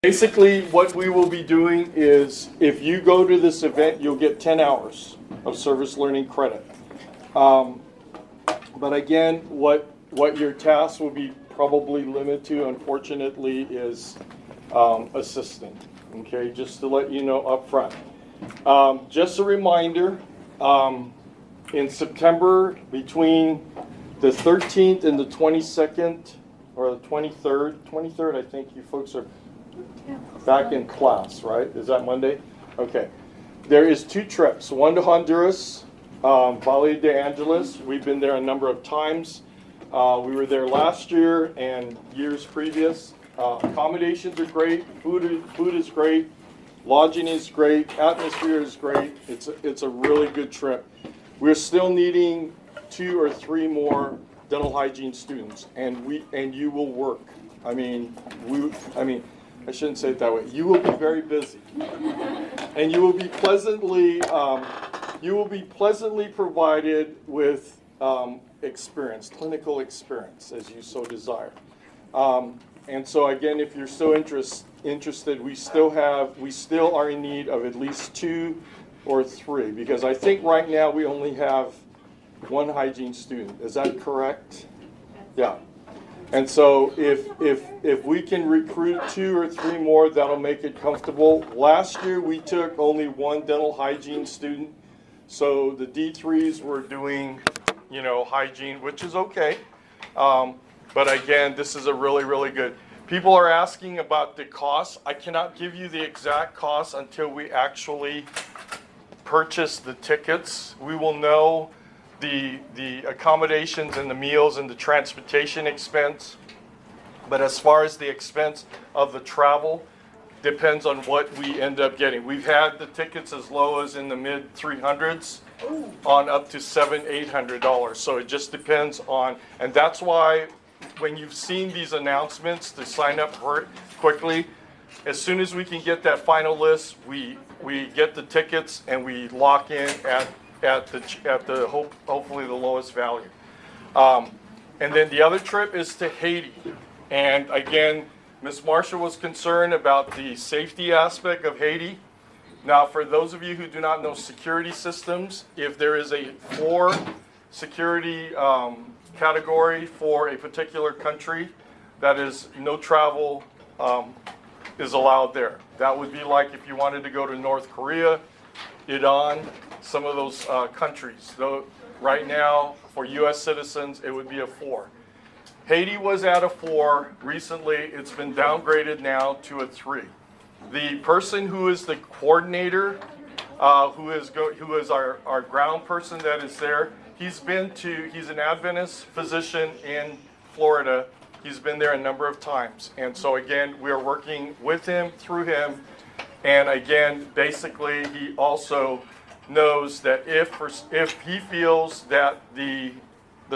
Basically, what we will be doing is, if you go to this event, you'll get 10 hours of service learning credit. But again, what your tasks will be probably limited to, unfortunately, is assistant. Okay, just to let you know up front. Just a reminder, in September, between the 13th and the 22nd, or the 23rd, I think you folks are back in class, right? Is that Monday? Okay. There is 2 trips. One to Honduras, Valle de Angeles. We've been there a number of times. We were there last year and years previous. Accommodations are great. Food is great. Lodging is great. Atmosphere is great. It's a really good trip. We're still needing 2 or 3 more dental hygiene students, and you will work. I shouldn't say it that way. You will be very busy, and you will be pleasantly provided with experience, clinical experience, as you so desire. And so again, if you're so interested, we still are in need of at least 2 or 3, because I think right now we only have 1 hygiene student. Is that correct? Yeah. And so if we can recruit 2 or 3 more, that'll make it comfortable. Last year we took only 1 dental hygiene student, so the D3s were doing, hygiene, which is okay. But again, this is a really, really good. People are asking about the cost. I cannot give you the exact cost until we actually purchase the tickets. We will know the accommodations and the meals and the transportation expense. But as far as the expense of the travel, depends on what we end up getting. We've had the tickets as low as in the mid 300s on up to $700-800. So it just depends on, and that's why when you've seen these announcements to sign up for it quickly, as soon as we can get that final list, we get the tickets and we lock in at the hopefully the lowest value. And then the other trip is to Haiti. And again, Ms. Marshall was concerned about the safety aspect of Haiti. Now, for those of you who do not know security systems, if there is a floor security category for a particular country, that is no travel is allowed there. That would be like if you wanted to go to North Korea, Iran, some of those countries. Though right now, for U.S. citizens, it would be a 4. Haiti was at a 4 recently. It's been downgraded now to a 3. The person who is the coordinator, who is our ground person that is there, he's an Adventist physician in Florida. He's been there a number of times. And so again, we are working with him, through him. And again, basically, he also knows that if he feels that the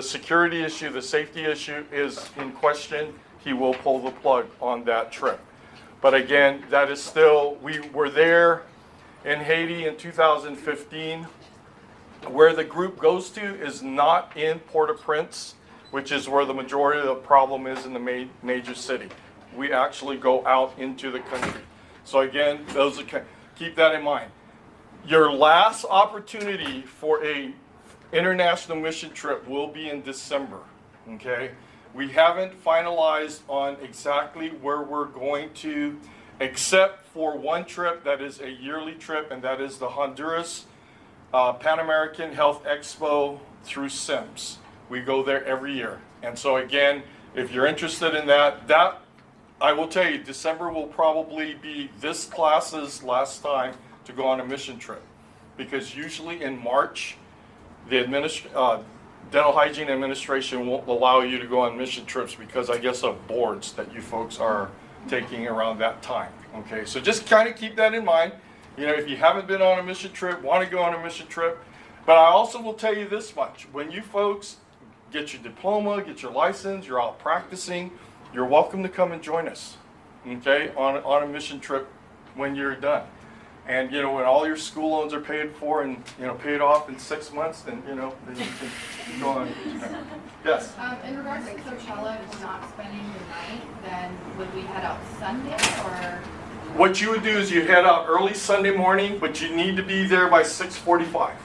security issue, the safety issue is in question, he will pull the plug on that trip. But again, that is still, we were there in Haiti in 2015. Where the group goes to is not in Port-au-Prince, which is where the majority of the problem is in the major city. We actually go out into the country. So again, keep that in mind. Your last opportunity for a international mission trip will be in December, okay? We haven't finalized on exactly where we're going to, except for one trip that is a yearly trip, and that is the Honduras Pan American Health Expo through SIMS. We go there every year. And so again, if you're interested in that I will tell you, December will probably be this class's last time to go on a mission trip, because usually in March, the Dental Hygiene Administration won't allow you to go on mission trips because I guess of boards that you folks are taking around that time. Okay, so just kind of keep that in mind. If you haven't been on a mission trip, want to go on a mission trip. But I also will tell you this much: when you folks get your diploma, get your license, you're out practicing, you're welcome to come and join us, okay, on a mission trip when you're done. And when all your school loans are paid for and paid off in 6 months, then then you can go on. Yes. In regards to Coachella, if we're not spending the night, then would we head out Sunday or? What you would do is you head out early Sunday morning, but you need to be there by 6:45.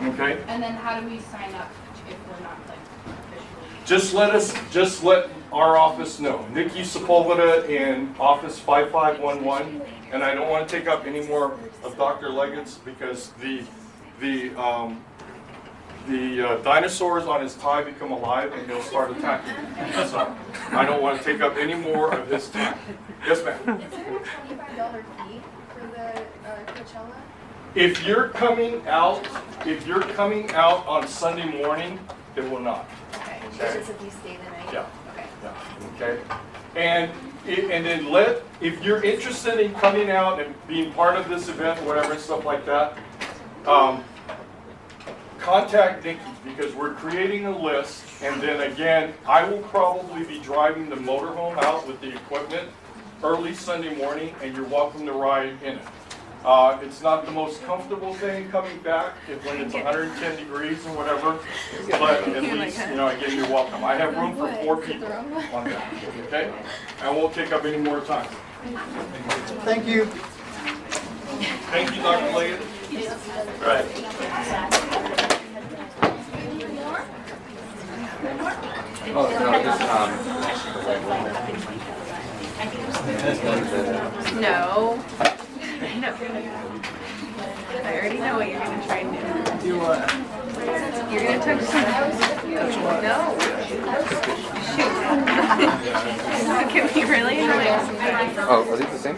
Okay. And then how do we sign up if we're not officially? Just let our office know. Nikki Sepulveda in office 5511. And I don't want to take up any more of Dr. Leggett's because the dinosaurs on his tie become alive and he'll start attacking. So I don't want to take up any more of his time. Yes, ma'am. Is there a $25 fee for the Coachella? If you're coming out on Sunday morning, it will not. Okay. Okay. It's just if you stay the night? Yeah. Okay. Yeah. Okay. And then if you're interested in coming out and being part of this event, or whatever, stuff like that, contact Nikki because we're creating a list. And then again, I will probably be driving the motorhome out with the equipment early Sunday morning, and you're welcome to ride in it. It's not the most comfortable thing coming back when it's 110 degrees or whatever, but at least, again, you're welcome. I have room for 4 people on that, okay? I won't take up any more time. Thank you. Thank you, Dr. Leggett. Right. Oh, no, just, No. No. I already know what you're going to try and do. Do what? You're going to touch something. No. Shoot. Look at me, really? oh, are these the same?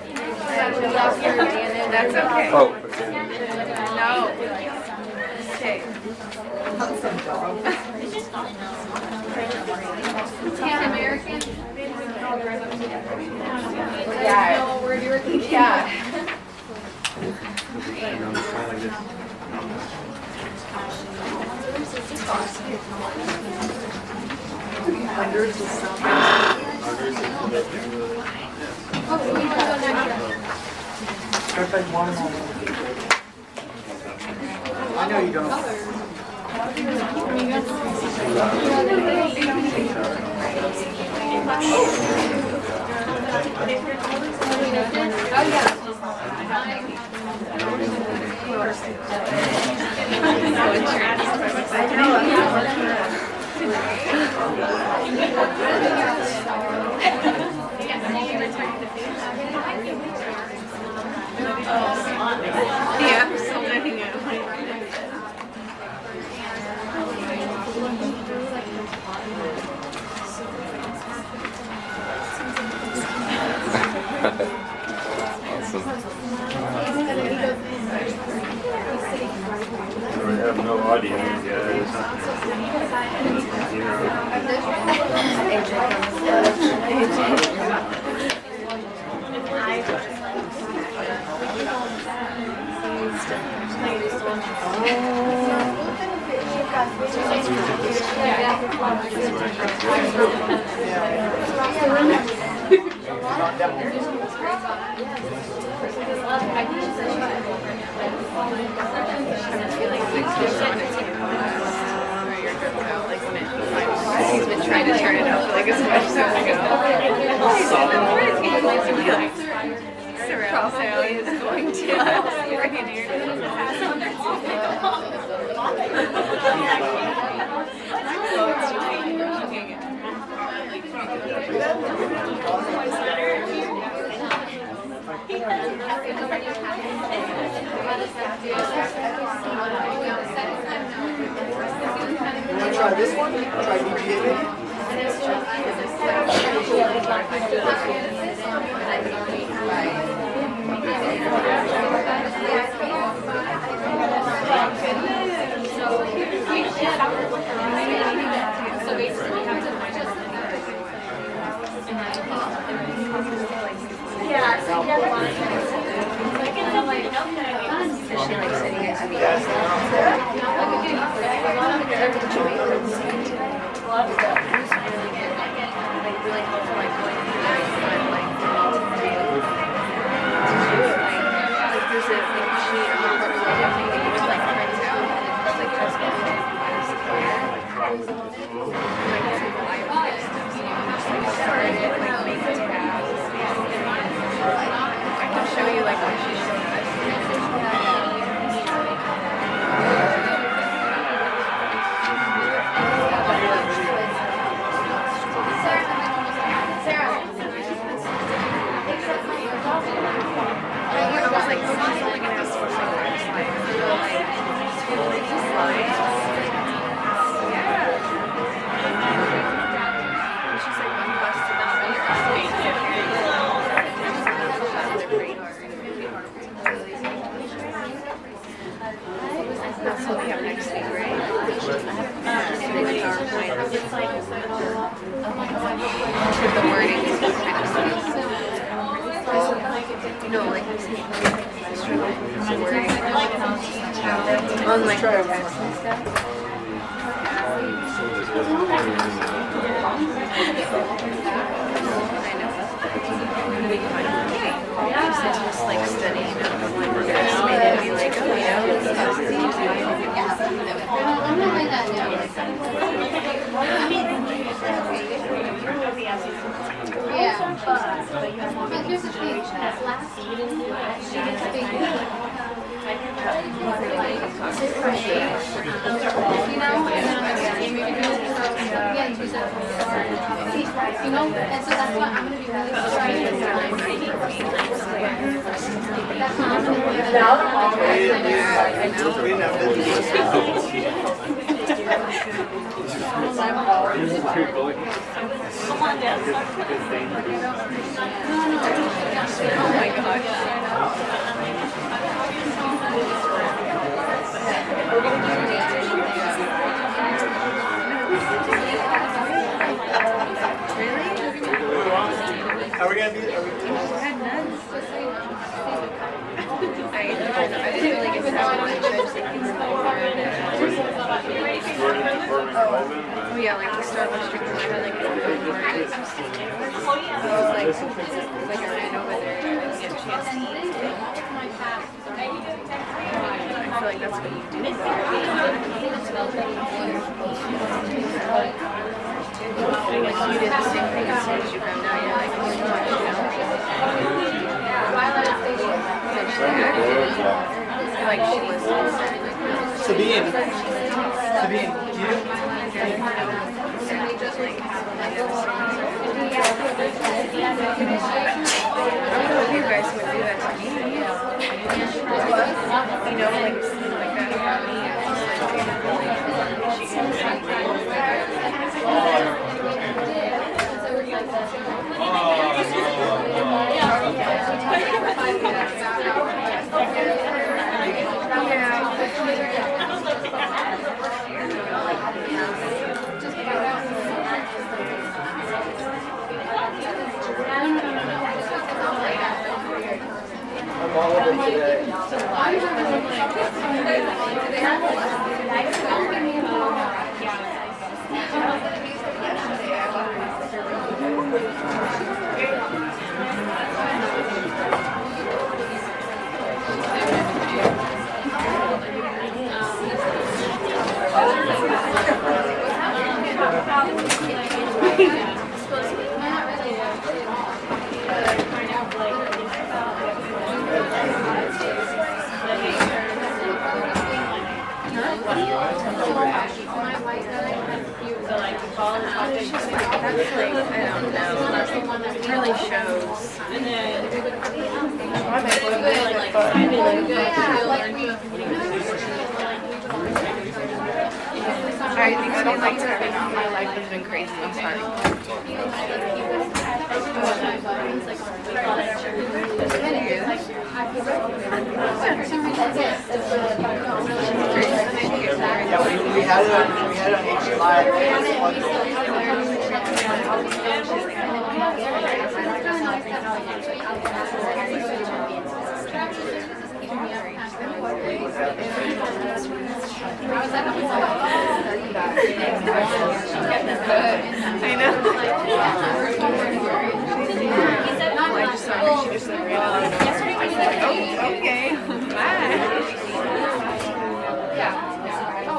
That's okay. Oh, No. Okay. Pan American? Yeah. Yeah. Hundreds of something. I know you don't. Yeah, I'm still making it. We have no audio, guys. He's been trying to turn it up like as much as I go. So is going to bring it here. You want to try this one? Try DPA? There's a like what she showed I was like, oh, she's only gonna ask for something slides. Like, slides. Yeah. And she's like, I'm busted out. That's what we have next week, right? With the wording, it's kind of no, like I'm saying, the wording on like text and stuff. Just like studying up on like estimated, be like, oh, you know, it's Yeah, but here's the thing, last year, she gets a big deal. You know, and so that's what I'm going to be really trying to oh my gosh. Are we gonna be? I didn't really get to have much. I was thinking oh yeah, like the Starbucks drink. I had like a market. I was like I ran over there and get a chance to eat. I feel like that's what you do. Like you did the same thing as soon as you found out. You're like, oh my gosh, you know. Like she listens. Sabine, you? I don't know if you guys would do that to me. You know, like that about me. I'm all over today. It really shows. I think I don't like to. My life has been crazy. I'm sorry. Yeah, we had it on HG Live. I know. I just saw her. She just like ran out. I was like, oh, okay, bye.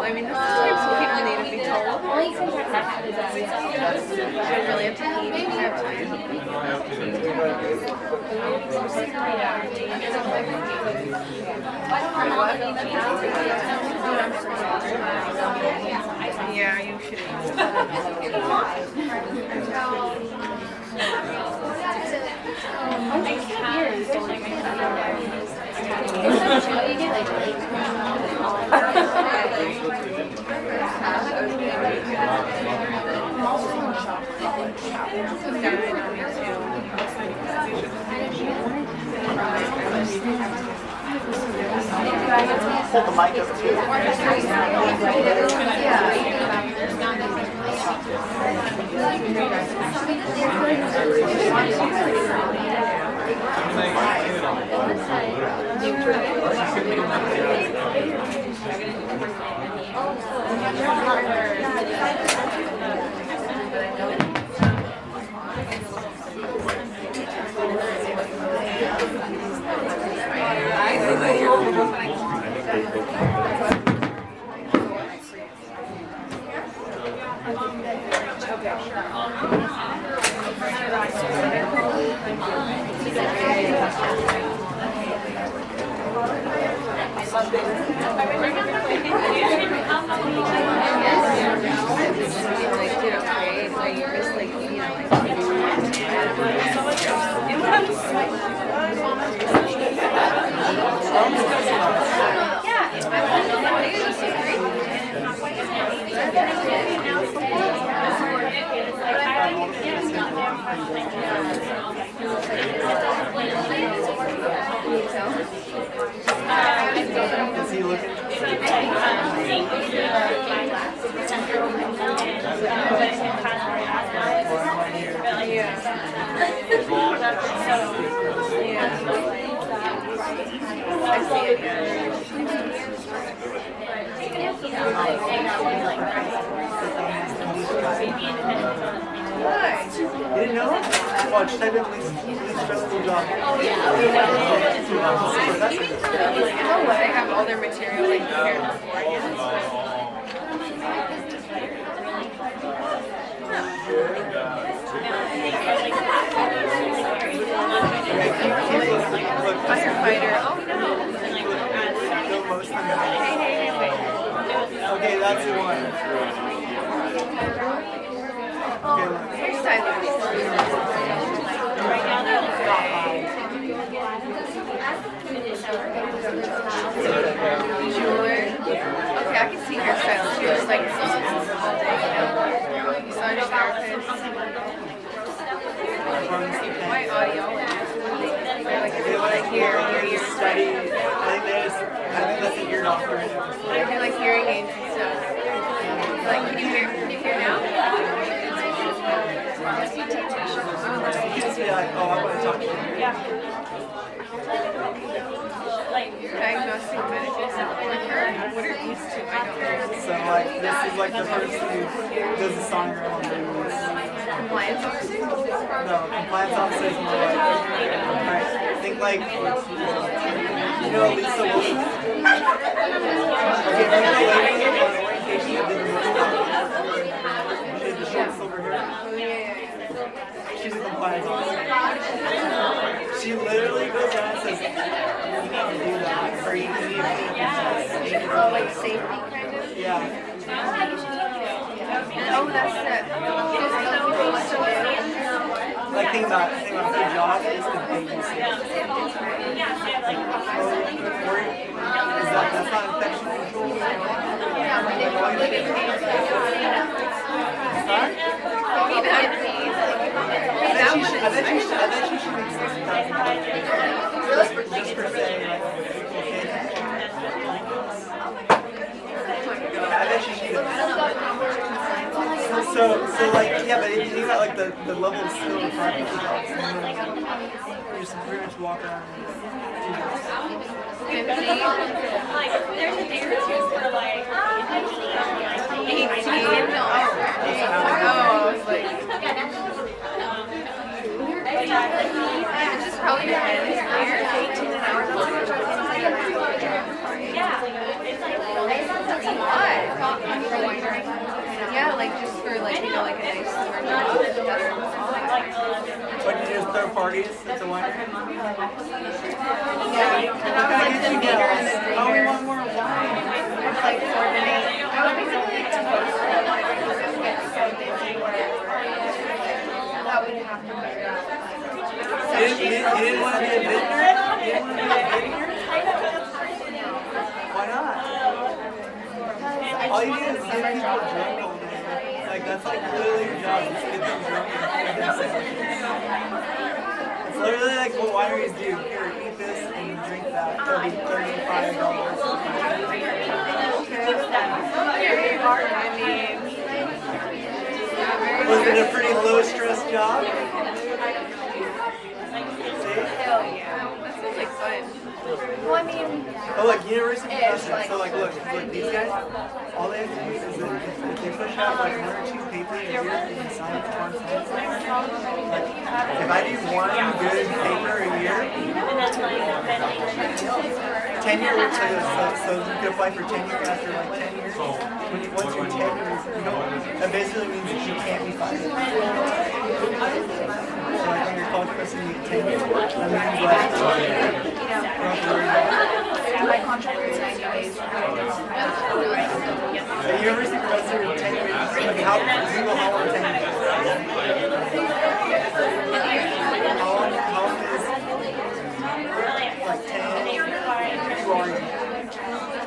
I mean, this is what people need to be told. You really have to eat and have time. Yeah, you should. Hold the mic up too. Is he looking? You didn't know? Watch, type in least stressful job. They have all their material like prepared firefighter. Oh no. Okay, that's the one. Jeweler. Okay, I can see hairstyles. She was like massage therapist. White audio. Like hear ears. Study. I think that's a ear doctor. I do like hearing aids and stuff. Like, can you hear now? Just be like, oh, I want to talk to you. Diagnostic medical. What are these two? I don't know. So like, this is like the person who does the sonogram on babies. Compliance officer? No, compliance officer is more like, alright, think like, you know Lisa Wilson? Okay, remember the lady on orientation that did the movie? She did the short silver hair? She's a compliance officer. She literally goes around and says, you need to do that, or you need to do that. Oh, like safety kind of? Yeah. Oh, that's it. Like, think about it. Her job is to babysit. That's not infection control? I bet you should make $60,000 just for saying, like, I bet you should. So like, yeah, but if you think about like the level of skill required for the jobs, you just pretty much walk around and do this. 50. Like, there's a day or two for like 18. No. Oh, I was like, it's just probably depends. 18 an hour. Yeah. That's a lot. Yeah, like just for like, you know, like a nice summer job. What do you do? Third parties? It's a winery? Yeah. That's like literally your job. Just get them drunk and feed them sandwiches. It's literally like what wineries do. Here, eat this and drink that. That'll be $35. Was it a pretty low stress job? Well, I mean, Oh, like university professors. So like, look, these guys, all they have to do is if they push out like 1 or 2 papers a year in science, quantum science, like if I do 1 good paper a year, tenure, so you can apply for tenure after like 10 years. Once your tenure is, that basically means that you can't be fired. So like when your college person you get tenure, that means like my contract is 90 days. the university professor in tenure is like how long tenure is? How long is like 10? Who are you?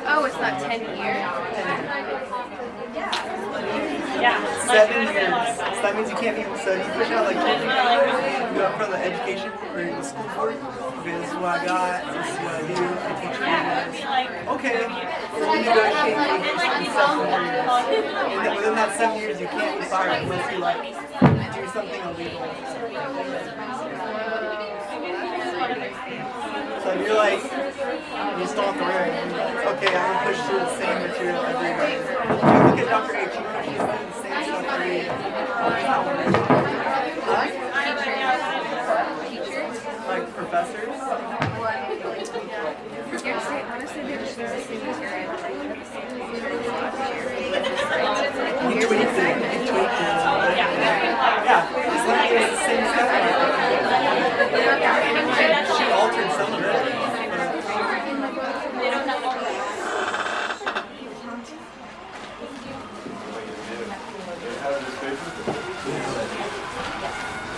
Oh, it's not 10 years? 7 years. So that means you can't even study. You push out like 10 years. You go up for the education or the school board. Okay, this is what I got. This is what I do. I teach you guys. Okay. We'll negotiate and stuff for 4 years. And then within that 7 years, you can't be fired unless you like do something illegal. So you're like, you just don't have to wear it. You're like, okay, I'm gonna push through the same material every day. You look at Dr. H, he pushes through the same stuff every day. Teachers? Like professors. Honestly, they're just the same material. You tweaked it. Yeah, it's like it's the same stuff. She altered some of it.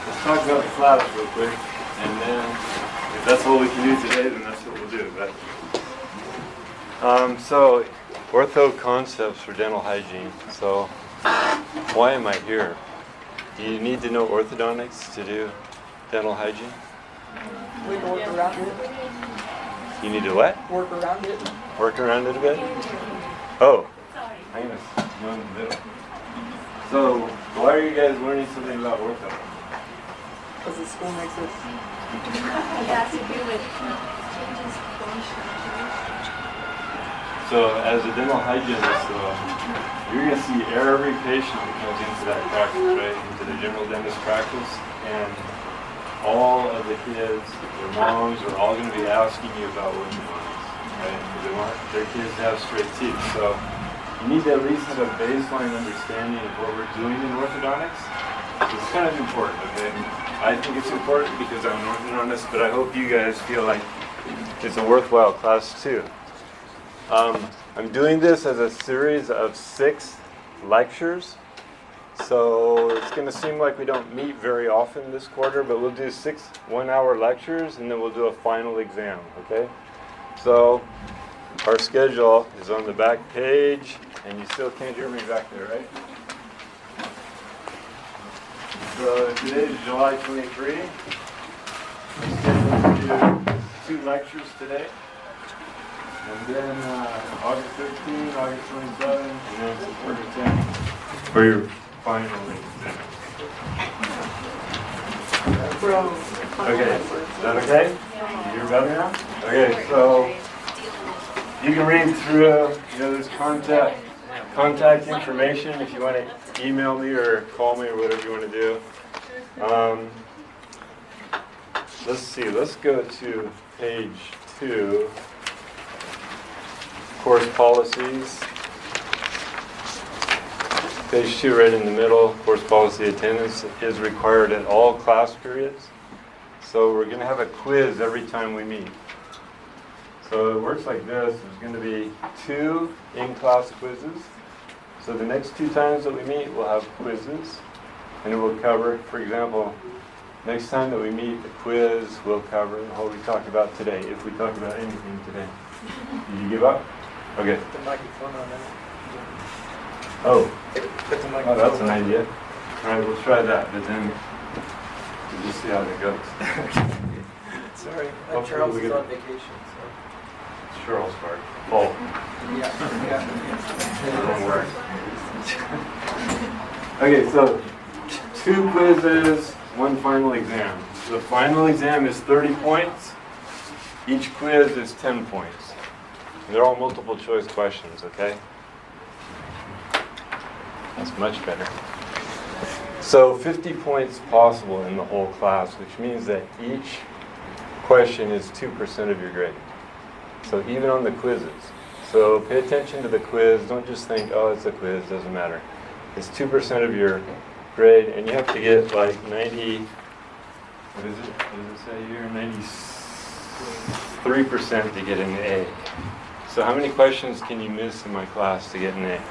Let's talk about the class real quick, and then if that's all we can do today, then that's what we'll do. So, ortho concepts for dental hygiene. So, why am I here? Do you need to know orthodontics to do dental hygiene? We can work around it. You need to what? Work around it. Work around it a bit? Oh, I'm going to go in the middle. So, why are you guys learning something about ortho? Because the school makes it. It has to do with changes bone structure. So, as a dental hygienist, you're going to see every patient that comes into that practice, right? Into the general dentist practice, and all of the kids, their moms are all going to be asking you about what you want, right? Because they want their kids to have straight teeth. So, you need to at least have a baseline understanding of what we're doing in orthodontics. So it's kind of important, okay? I think it's important because I'm an orthodontist, but I hope you guys feel like it's a worthwhile class too. I'm doing this as a series of 6 lectures. So it's going to seem like we don't meet very often this quarter, but we'll do 6 one-hour lectures and then we'll do a final exam, okay? So our schedule is on the back page, and you still can't hear me back there, right? So today is July 23. I'm scheduled to do 2 lectures today. And then August 13, August 27, and then September 10 for your final exam. Okay, is that okay? You hear better now? Okay, so you can read through, there's contact information if you want to email me or call me or whatever you want to do. Let's see, let's go to page 2. Course policies. Page 2 right in the middle, course policy attendance is required at all class periods. So we're going to have a quiz every time we meet. So it works like this. There's going to be 2 in-class quizzes. So the next 2 times that we meet, we'll have quizzes. And it will cover, for example, next time that we meet, the quiz will cover what we talked about today, if we talk about anything today. Did you give up? Okay. The microphone on that. Oh, Put the mic oh, that's an idea. All right, we'll try that, but then we'll just see how that goes. Sorry, Hopefully Charles we is get- on vacation, so. Cheryl's part. Paul. Yeah. Okay, so 2 quizzes, 1 final exam. The final exam is 30 points. Each quiz is 10 points. They're all multiple choice questions, okay? That's much better. So 50 points possible in the whole class, which means that each question is 2% of your grade. So even on the quizzes. So pay attention to the quiz. Don't just think, oh, it's a quiz, doesn't matter. It's 2% of your grade, and you have to get like 90, what is it? What does it say here? 93% to get an A. So how many questions can you miss in my class to get an A?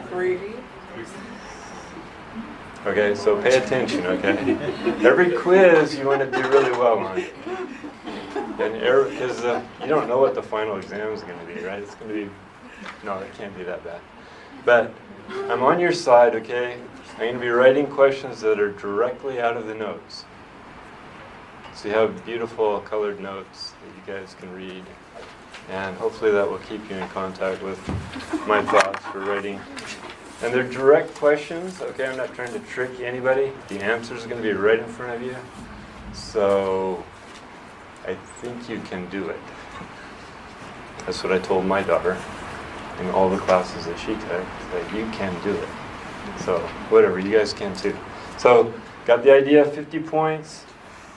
3. Okay, so pay attention, okay? Every quiz you want to do really well on. And because you don't know what the final exam is going to be, right? It's going to be, no, it can't be that bad. But I'm on your side, okay? I'm going to be writing questions that are directly out of the notes. So you have beautiful colored notes that you guys can read. And hopefully that will keep you in contact with my thoughts for writing. And they're direct questions, okay? I'm not trying to trick anybody. The answers are going to be right in front of you. So I think you can do it. That's what I told my daughter in all the classes that she took, that you can do it. So whatever, you guys can too. So got the idea, 50 points,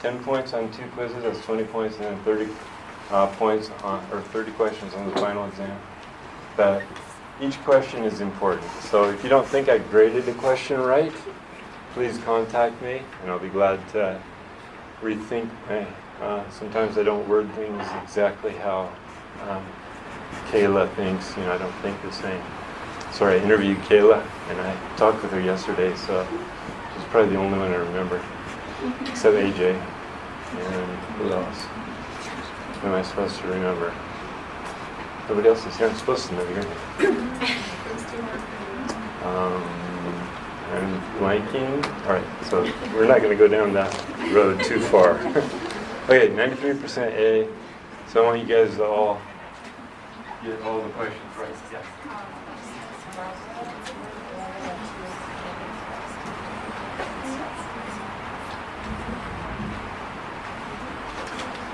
10 points on 2 quizzes, that's 20 points, and then 30 points on, or 30 questions on the final exam. But each question is important. So if you don't think I graded a question right, please contact me, and I'll be glad to rethink. Sometimes I don't word things exactly how Kayla thinks. I don't think the same. Sorry, I interviewed Kayla, and I talked with her yesterday, so she's probably the only one I remember, except AJ. And who else? Who am I supposed to remember? Nobody else is here. I'm supposed to know your name. I'm blanking. All right, so we're not going to go down that road too far. Okay, 93% A. So I want you guys to all get all the questions right. Yeah.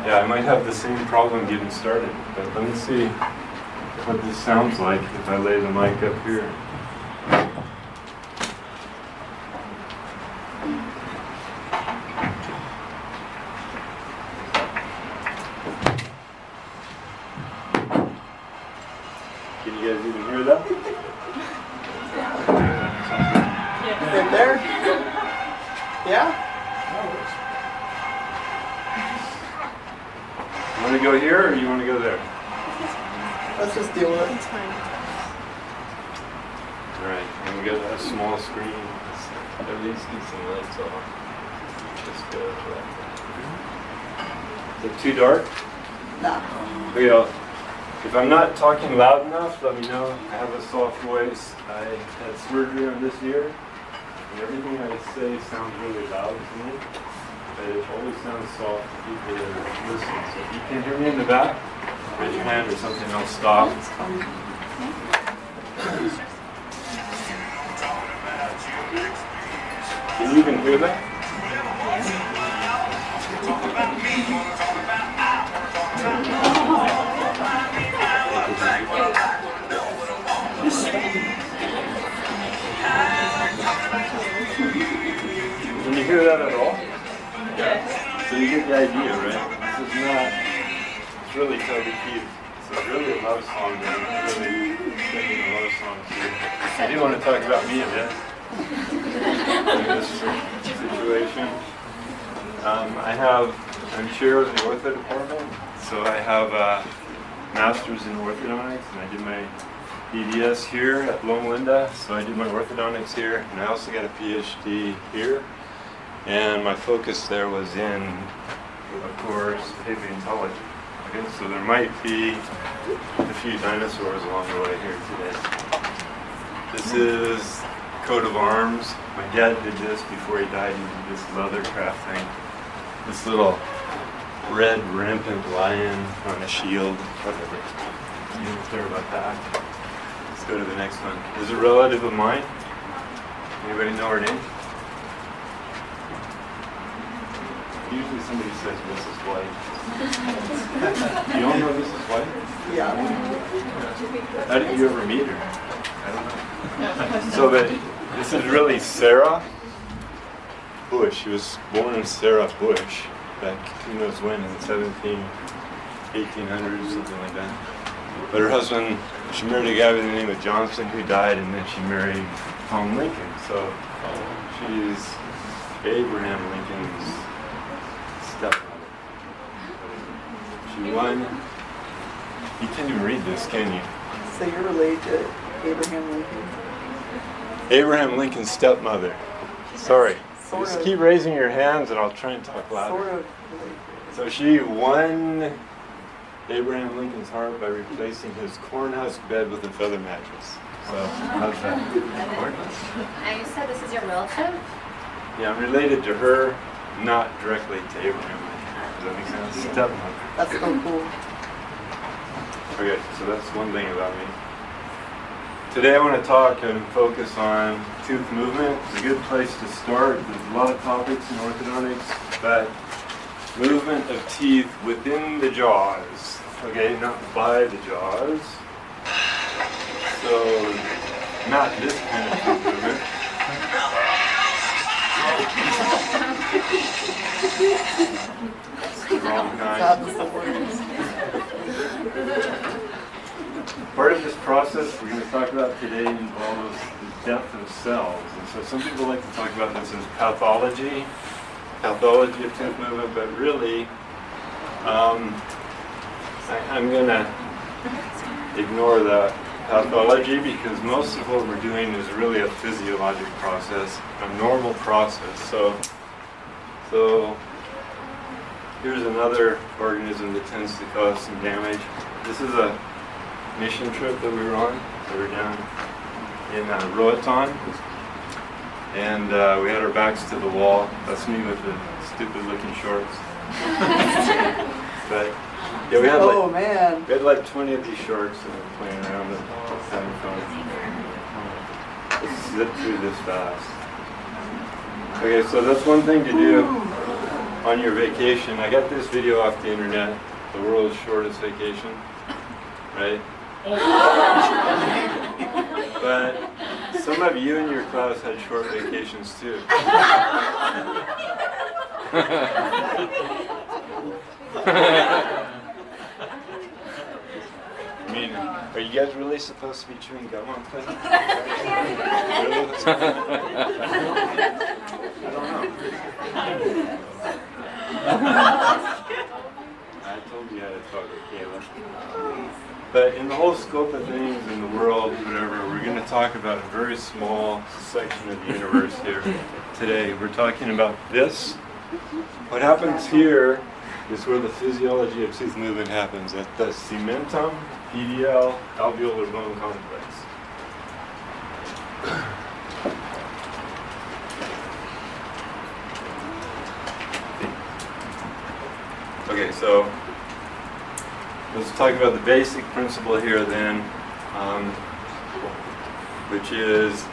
Yeah, I might have the same problem getting started, but let me see what this sounds like if I lay the mic up here. Can you guys even hear that? Right there? Yeah? You want to go here or you want to go there? Let's just deal with it. It's fine. Alright, and we got a small screen. At least get some lights off. Just go like that. Is it too dark? No. Okay, if I'm not talking loud enough, let me know. I have a soft voice. I had surgery on this ear, and everything I say sounds really loud to me. But it always sounds soft to people that are listening. So if you can hear me in the back, raise your hand or something else stop. Can you even hear that? Can you hear that at all? Yeah. So you get the idea, right? This is not, it's really Toby Keith. It's really a love song, but I'm really singing a love song too. I do want to talk about me a bit in this situation. I'm chair of the ortho department, so I have a master's in orthodontics, and I did my BDS here at Loma Linda, so I did my orthodontics here, and I also got a PhD here, and my focus there was in, of course, paleontology. Okay, so there might be a few dinosaurs along the way here today. This is coat of arms. My dad did this before he died. He did this leather craft thing. This little red rampant lion on a shield, whatever. You don't care about that. Let's go to the next one. This is a relative of mine. Anybody know her name? Usually somebody says Mrs. White. You don't know Mrs. White? Yeah. How did you ever meet her? I don't know. So this is really Sarah Bush. She was born as Sarah Bush back who knows when, in the 1800s, something like that. But her husband, she married a guy by the name of Johnson who died, and then she married Tom Lincoln. So she's Abraham Lincoln's stepmother. She won. You can't even read this, can you? So you're related to Abraham Lincoln? Abraham Lincoln's stepmother. Sorry. Sort Just of. keep raising your hands and I'll try and talk louder. Sort of related. So she won Abraham Lincoln's heart by replacing his cornhusk bed with a feather mattress. So how's that? And you said this is your relative? Yeah, I'm related to her, not directly to Abraham Lincoln. Does that make sense? Stepmother. That's so cool. Okay, so that's one thing about me. Today I want to talk and focus on tooth movement. It's a good place to start. There's a lot of topics in orthodontics, but movement of teeth within the jaws. Okay, not by the jaws. So, not this kind of tooth movement. It's the wrong kind. That's the word. Part of this process we're going to talk about today involves the death of cells. And so some people like to talk about this as pathology of tooth movement, but really I'm going to ignore the pathology because most of what we're doing is really a physiologic process, a normal process. So here's another organism that tends to cause some damage. This is a mission trip that we were on. We were down in Roatan, and we had our backs to the wall. That's me with the stupid-looking shorts. But yeah, we had Oh man. like 20 of these shorts and we're playing around and having fun. Let's zip through this fast. Okay, so that's one thing to do on your vacation. I got this video off the internet, the world's shortest vacation, right? But some of you in your class had short vacations too. I mean, are you guys really supposed to be chewing gum on things? Really? I don't know. I told you how to talk with Kayla. But in the whole scope of things in the world, whatever, we're going to talk about a very small section of the universe here today. We're talking about this. What happens here is where the physiology of tooth movement happens, at the cementum PDL alveolar bone complex. Okay, so let's talk about the basic principle here then, which is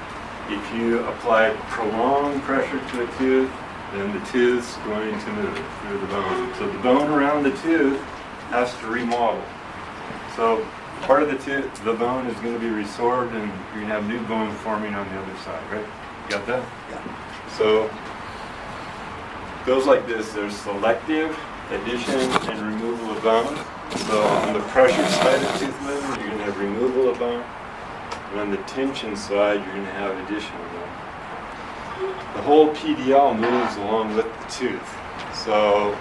if you apply prolonged pressure to a tooth, then the tooth's going to move through the bone. So the bone around the tooth has to remodel. So part of the bone is going to be resorbed and you're going to have new bone forming on the other side, right? You got that? Yeah. So it goes like this. There's selective addition and removal of bone. So on the pressure side of tooth movement, you're going to have removal of bone. And on the tension side, you're going to have addition of bone. The whole PDL moves along with the tooth. So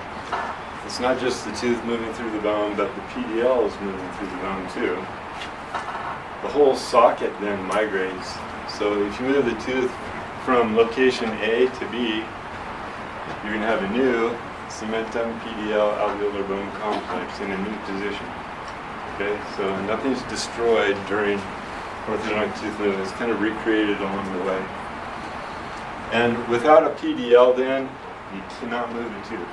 it's not just the tooth moving through the bone, but the PDL is moving through the bone too. The whole socket then migrates. So if you move the tooth from location A to B, you're going to have a new cementum PDL alveolar bone complex in a new position. Okay, so nothing's destroyed during orthodontic tooth movement. It's kind of recreated along the way. And without a PDL then, you cannot move a tooth.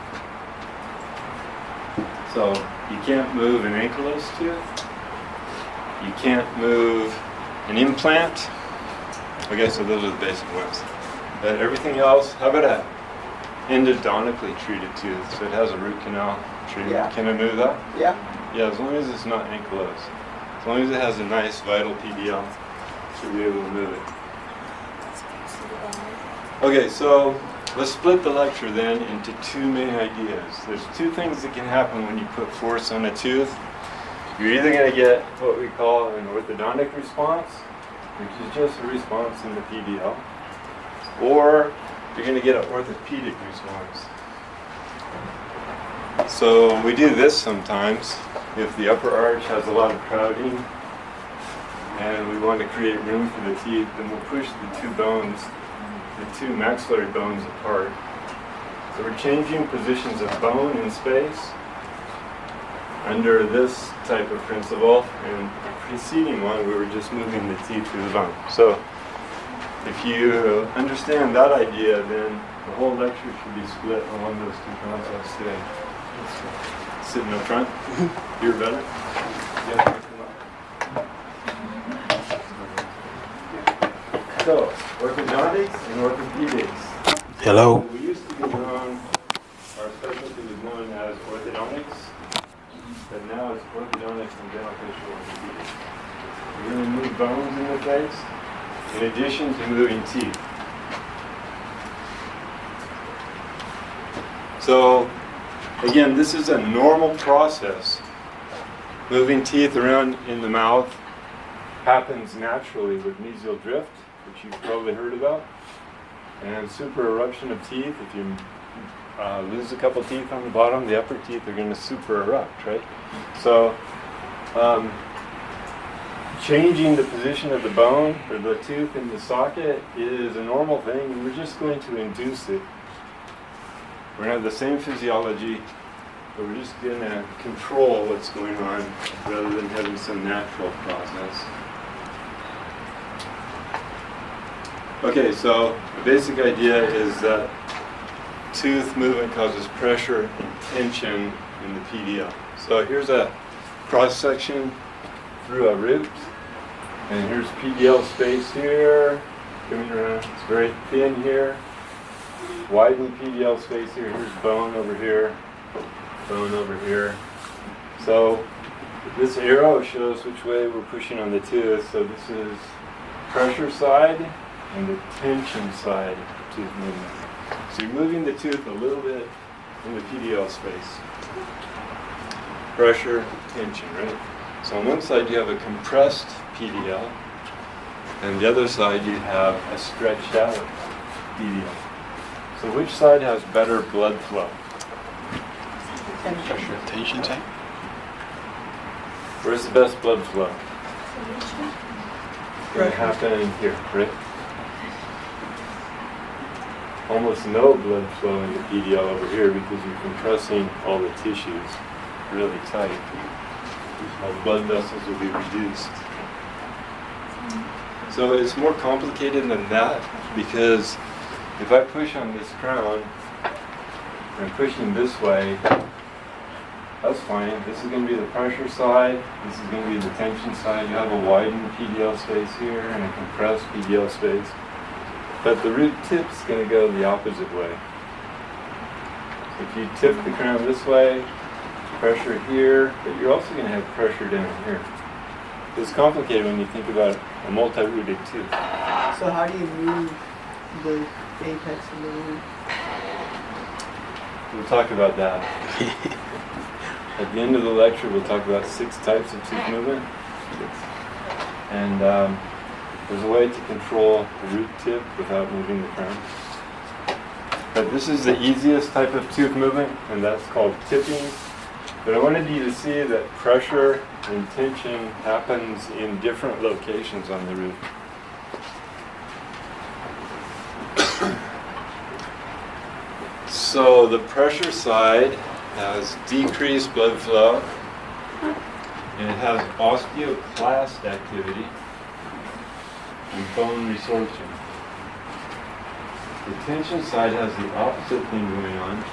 So you can't move an ankylosed tooth. You can't move an implant. Okay, so those are the basic ones. But everything else, how about a endodontically treated tooth? So it has a root canal treatment. Yeah. Can I move that? Yeah. Yeah, as long as it's not ankylosed. As long as it has a nice vital PDL, should be able to move it. Okay, so let's split the lecture then into two main ideas. There's two things that can happen when you put force on a tooth. You're either going to get what we call an orthodontic response, which is just a response in the PDL, or you're going to get an orthopedic response. So we do this sometimes if the upper arch has a lot of crowding and we want to create room for the teeth, then we'll push the two bones, the two maxillary bones apart. So we're changing positions of bone in space under this type of principle, and the preceding one we were just moving the teeth through the bone. So if you understand that idea, then the whole lecture should be split along those two concepts today. Sitting up front, you're better. Yeah. So, orthodontics and orthopedics. Hello. We used to be known, our specialty was known as orthodontics, but now it's orthodontics and dental facial orthopedics. We're going to move bones in the face in addition to moving teeth. So, again, this is a normal process. Moving teeth around in the mouth happens naturally with mesial drift, which you've probably heard about, and super eruption of teeth. If you lose a couple teeth on the bottom, the upper teeth are going to super erupt, right? So, changing the position of the bone or the tooth in the socket is a normal thing, and we're just going to induce it. We're going to have the same physiology, but we're just going to control what's going on rather than having some natural process. Okay, so the basic idea is that tooth movement causes pressure and tension in the PDL. So here's a cross section through a root, and here's PDL space here, coming around. It's very thin here. Widen PDL space here. Here's bone over here, bone over here. So this arrow shows which way we're pushing on the tooth. So this is pressure side and the tension side of tooth movement. So you're moving the tooth a little bit in the PDL space. Pressure, tension, right? So on one side you have a compressed PDL, and the other side you have a stretched out PDL. So which side has better blood flow? Pressure, tension side. Where's the best blood flow? It's going to happen here, right? Almost no blood flow in the PDL over here because you're compressing all the tissues really tight. All the blood vessels will be reduced. So it's more complicated than that, because if I push on this crown, and I'm pushing this way, that's fine. This is going to be the pressure side, this is going to be the tension side. You have a widened PDL space here and a compressed PDL space. But the root tip's going to go the opposite way. So if you tip the crown this way, pressure here, but you're also going to have pressure down here. It's complicated when you think about a multi-rooted tooth. So how do you move the apex of the root? We'll talk about that. At the end of the lecture, we'll talk about 6 types of tooth movement. And there's a way to control the root tip without moving the crown. But this is the easiest type of tooth movement, and that's called tipping. But I wanted you to see that pressure and tension happens in different locations on the root. So the pressure side has decreased blood flow, and it has osteoclast activity. and bone resorption. The tension side has the opposite thing going on.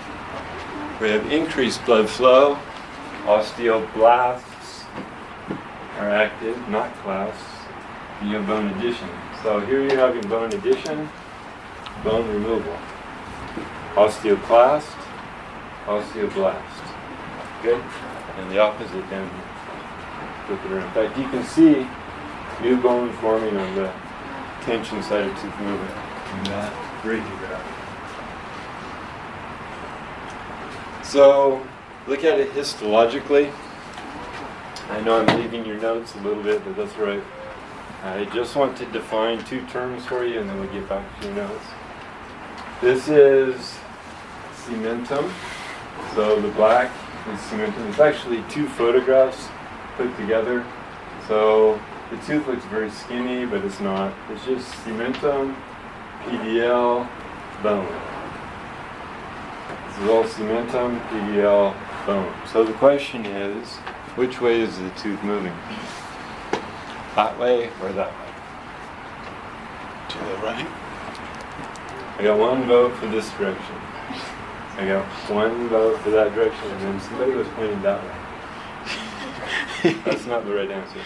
We have increased blood flow, osteoblasts are active, not clasts. You have bone addition. So here you're having bone addition, bone removal. Osteoclast, osteoblast. Okay? And the opposite down here. Flip it around. In fact, you can see new bone forming on the tension side of tooth movement in that radiograph. So look at it histologically. I know I'm leaving your notes a little bit, but that's right. I just want to define two terms for you and then we'll get back to your notes. This is cementum. So the black is cementum. It's actually two photographs put together. So the tooth looks very skinny, but it's not. It's just cementum, PDL, bone. This is all cementum, PDL, bone. So the question is, which way is the tooth moving? That way or that way? To the right? I got one vote for this direction. I got one vote for that direction, and then somebody was pointing that way. That's not the right answer.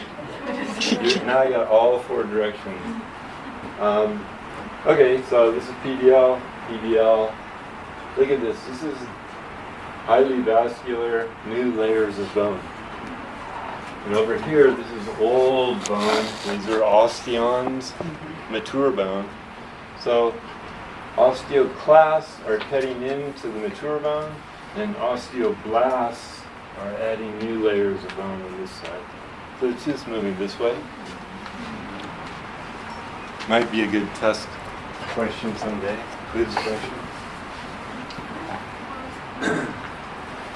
Now I got all four directions. Okay, so this is PDL, PDL. Look at this. This is highly vascular, new layers of bone. And over here, this is old bone. These are osteons, mature bone. So osteoclasts are cutting into the mature bone, and osteoblasts are adding new layers of bone on this side. So it's just moving this way. Might be a good test question someday, quiz question.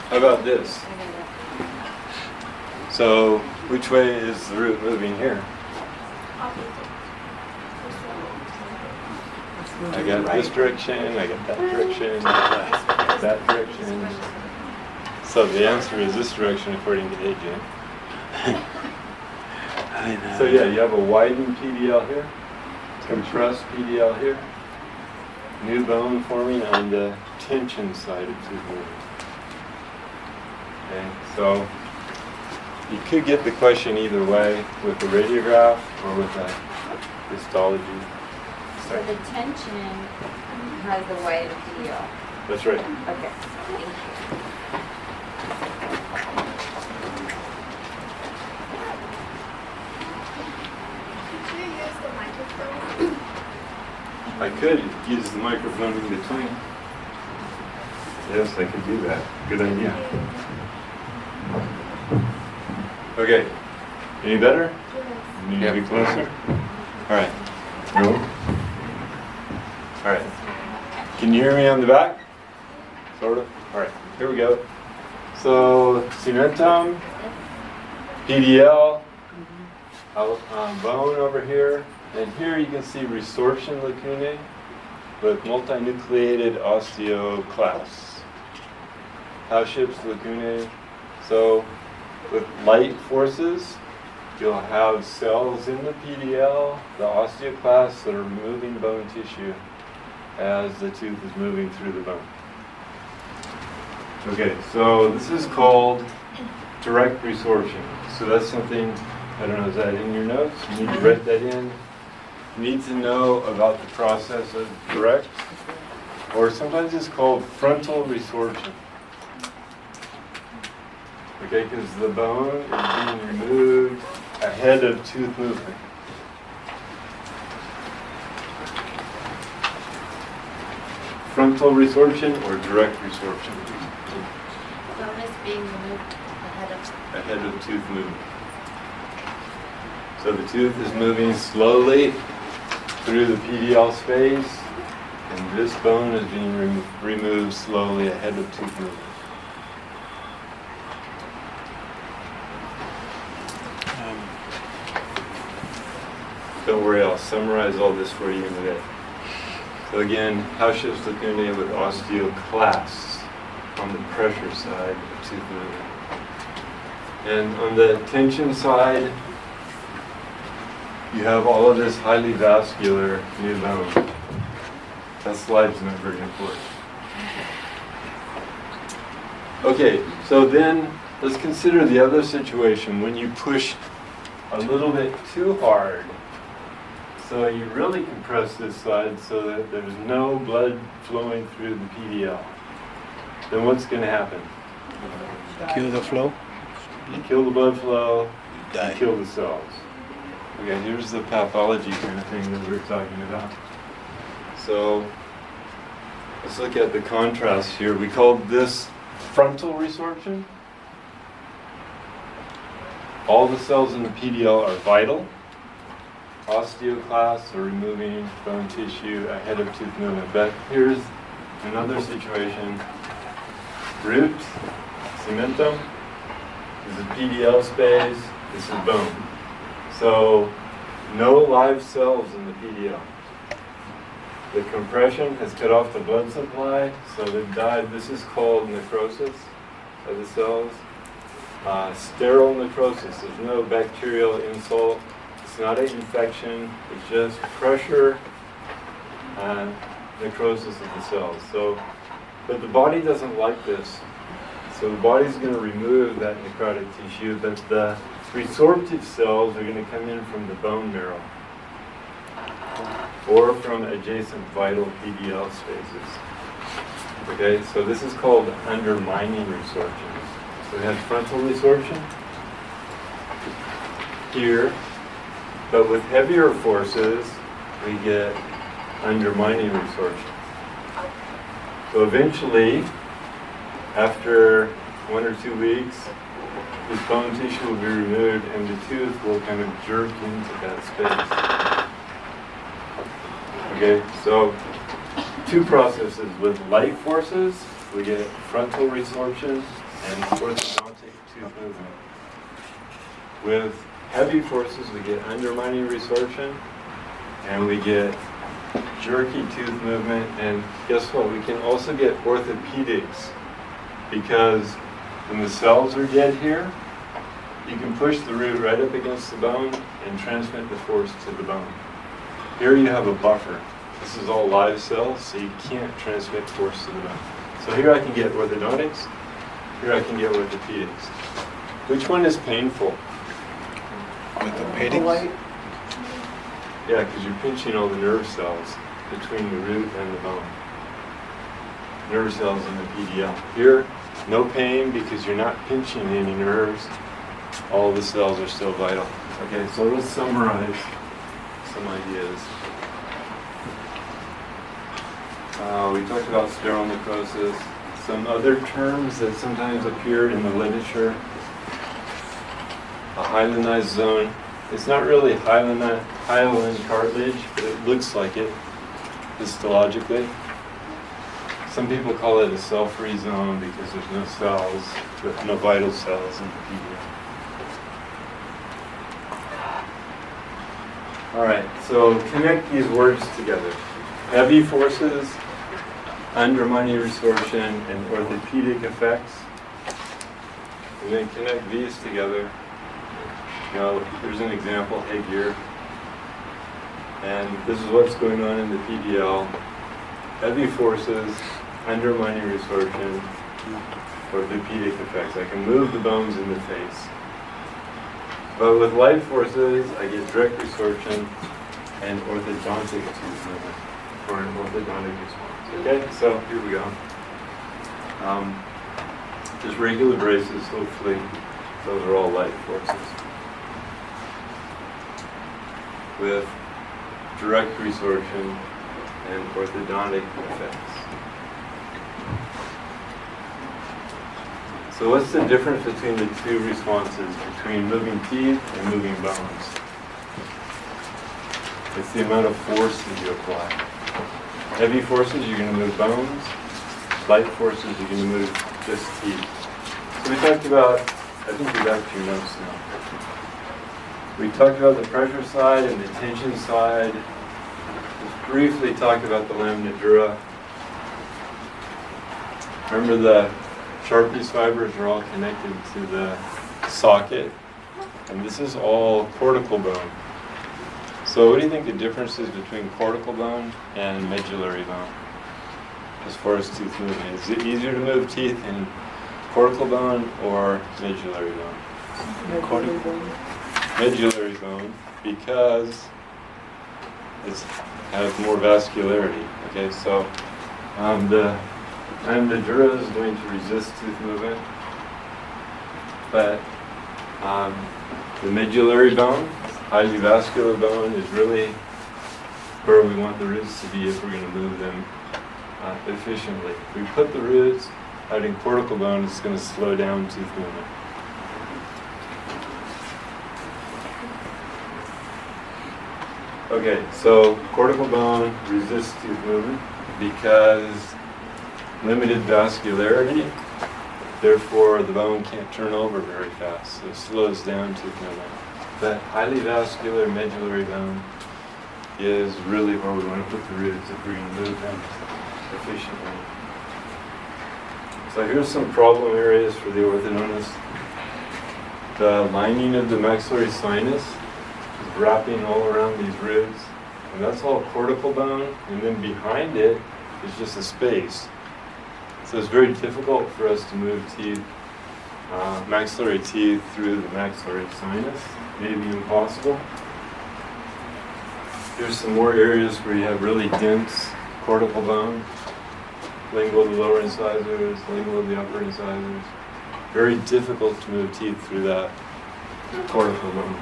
How about this? So which way is the root moving here? I got this direction, I got that direction, that direction. So the answer is this direction according to AJ. I know. So yeah, you have a widened PDL here, compressed PDL here, new bone forming on the tension side of tooth movement. Okay, so you could get the question either way, with the radiograph or with the histology. So the tension has the wider PDL. That's right. Okay, thank you. I could use the microphone in between. Yes, I could do that. Good idea. Okay. Any better? You need to be closer? All right. No? All right. Can you hear me on the back? Sort of? All right. Here we go. So, cementum, PDL, bone over here. And here you can see resorption lacunae with multinucleated osteoclasts. House-Ship's lacunae. So with light forces, you'll have cells in the PDL, the osteoclasts that are moving bone tissue as the tooth is moving through the bone. Okay, so this is called direct resorption. So that's something, I don't know, is that in your notes? You need to write that in. You need to know about the process of direct, or sometimes it's called frontal resorption. Okay, because the bone is being removed ahead of tooth movement. Frontal resorption or direct resorption? Bone is being removed Ahead of tooth movement. So the tooth is moving slowly through the PDL space, and this bone is being removed slowly ahead of tooth movement. Don't worry, I'll summarize all this for you in a bit. So again, House-Ship's lacunae with osteoclasts on the pressure side of tooth movement. And on the tension side, you have all of this highly vascular new bone. That slide's not very important. Okay, so then let's consider the other situation when you push a little bit too hard. So you really compress this side so that there's no blood flowing through the PDL. Then what's going to happen? Kill the flow. You kill the blood flow, Die. you kill the cells. Okay, here's the pathology kind of thing that we were talking about. So let's look at the contrast here. We called this frontal resorption. All the cells in the PDL are vital. Osteoclasts are removing bone tissue ahead of tooth movement. But here's another situation. Root, cementum, this is PDL space, this is bone. So no live cells in the PDL. The compression has cut off the blood supply, so they've died. This is called necrosis of the cells. Sterile necrosis. There's no bacterial insult. It's not an infection. It's just pressure and necrosis of the cells. So, but the body doesn't like this. So the body's going to remove that necrotic tissue, but the resorptive cells are going to come in from the bone marrow or from adjacent vital PDL spaces. Okay, so this is called undermining resorption. So we have frontal resorption here, but with heavier forces, we get undermining resorption. So eventually, after 1 or 2 weeks, this bone tissue will be removed and the tooth will kind of jerk into that space. Okay, so two processes. With light forces, we get frontal resorption and orthodontic tooth movement. With heavy forces, we get undermining resorption and we get jerky tooth movement. And guess what? We can also get orthopedics, because when the cells are dead here, you can push the root right up against the bone and transmit the force to the bone. Here you have a buffer. This is all live cells, so you can't transmit force to the bone. So here I can get orthodontics, here I can get orthopedics. Which one is painful? Orthopedics. Yeah, because you're pinching all the nerve cells between the root and the bone. Nerve cells in the PDL. Here, no pain because you're not pinching any nerves. All the cells are still vital. Okay, so let's summarize some ideas. We talked about sterile necrosis. Some other terms that sometimes appear in the literature. A hyalinized zone. It's not really hyaline cartilage, but it looks like it histologically. Some people call it a cell-free zone because there's no cells, no vital cells in the PDL. All right, so connect these words together. Heavy forces, undermining resorption, and orthopedic effects. And then connect these together. Now, here's an example, headgear. And this is what's going on in the PDL. Heavy forces, undermining resorption, orthopedic effects. I can move the bones in the face. But with light forces, I get direct resorption and orthodontic tooth movement, or an orthodontic response. Okay, so here we go. Just regular braces, hopefully. Those are all light forces. With direct resorption and orthodontic effects. So what's the difference between the two responses, between moving teeth and moving bones? It's the amount of force that you apply. Heavy forces, you're going to move bones. Light forces, you're going to move just teeth. So we talked about, I think you're back to your notes now. We talked about the pressure side and the tension side. Just briefly talked about the lamina dura. Remember the Sharpie's fibers are all connected to the socket, and this is all cortical bone. So what do you think the difference is between cortical bone and medullary bone as far as tooth movement? Is it easier to move teeth in cortical bone or medullary bone? Medullary bone because it has more vascularity. Okay, so the dura is going to resist tooth movement, but the medullary bone, highly vascular bone, is really where we want the roots to be if we're going to move them efficiently. If we put the roots out in cortical bone, it's going to slow down tooth movement. Okay, so cortical bone resists tooth movement because limited vascularity, therefore the bone can't turn over very fast, so it slows down tooth movement. But highly vascular medullary bone is really where we want to put the roots if we're going to move them efficiently. So here's some problem areas for the orthodontist. The lining of the maxillary sinus is wrapping all around these ribs, and that's all cortical bone, and then behind it is just a space. So it's very difficult for us to move teeth, maxillary teeth through the maxillary sinus, maybe impossible. Here's some more areas where you have really dense cortical bone, lingual of the lower incisors, lingual of the upper incisors. Very difficult to move teeth through that cortical bone.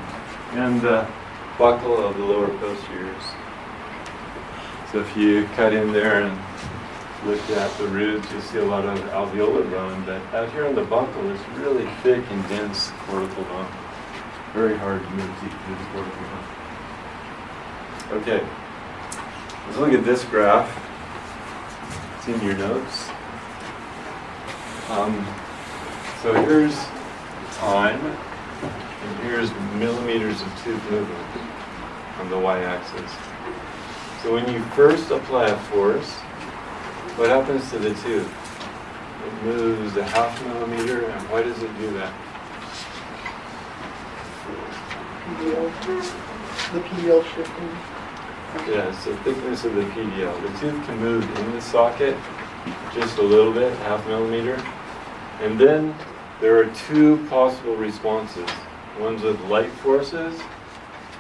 And the buccal of the lower posteriors. So if you cut in there and look at the roots, you'll see a lot of alveolar bone, but out here on the buccal is really thick and dense cortical bone. Very hard to move teeth through the cortical bone. Okay, let's look at this graph. It's in your notes. So here's time, and here's millimeters of tooth movement on the y-axis. So when you first apply a force, what happens to the tooth? It moves a 0.5 millimeter, and why does it do that? The PDL shifting. Yeah, it's the thickness of the PDL. The tooth can move in the socket just a little bit, 0.5 millimeter. And then there are two possible responses. One's with light forces,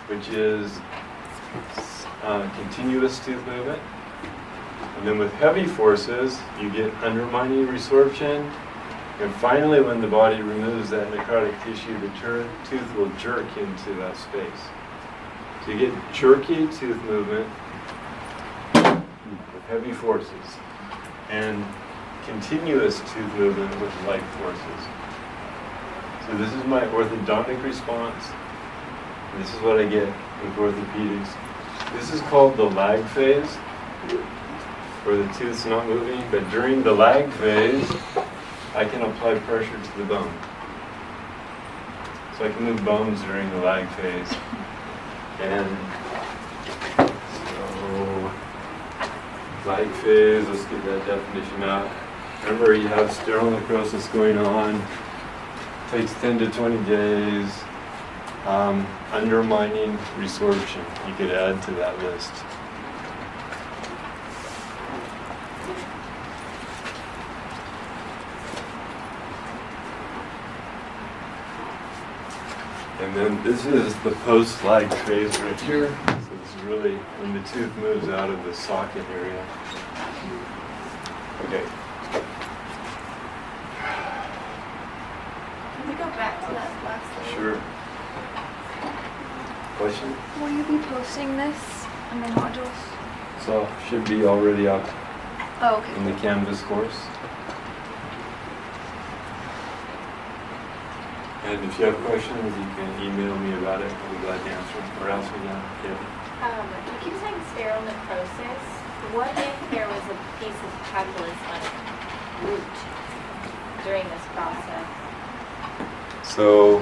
which is continuous tooth movement. And then with heavy forces, you get undermining resorption. And finally, when the body removes that necrotic tissue, the tooth will jerk into that space. So you get jerky tooth movement with heavy forces and continuous tooth movement with light forces. So this is my orthodontic response. This is what I get with orthopedics. This is called the lag phase, where the tooth's not moving, but during the lag phase, I can apply pressure to the bone. So I can move bones during the lag phase. And so, lag phase, let's get that definition out. Remember, you have sterile necrosis going on, takes 10 to 20 days, undermining resorption. You could add to that list. And then this is the post-lag phase right here. So this is really when the tooth moves out of the socket area. Okay. Can we go back to that last slide? Sure. Question? Will you be posting this on the modules? So should be already up Oh, okay. in the Canvas course. And if you have questions, you can email me about it. I'll be glad to answer them. Or else we can. Yeah. You keep saying sterile necrosis. What if there was a piece of calculus like root during this process? So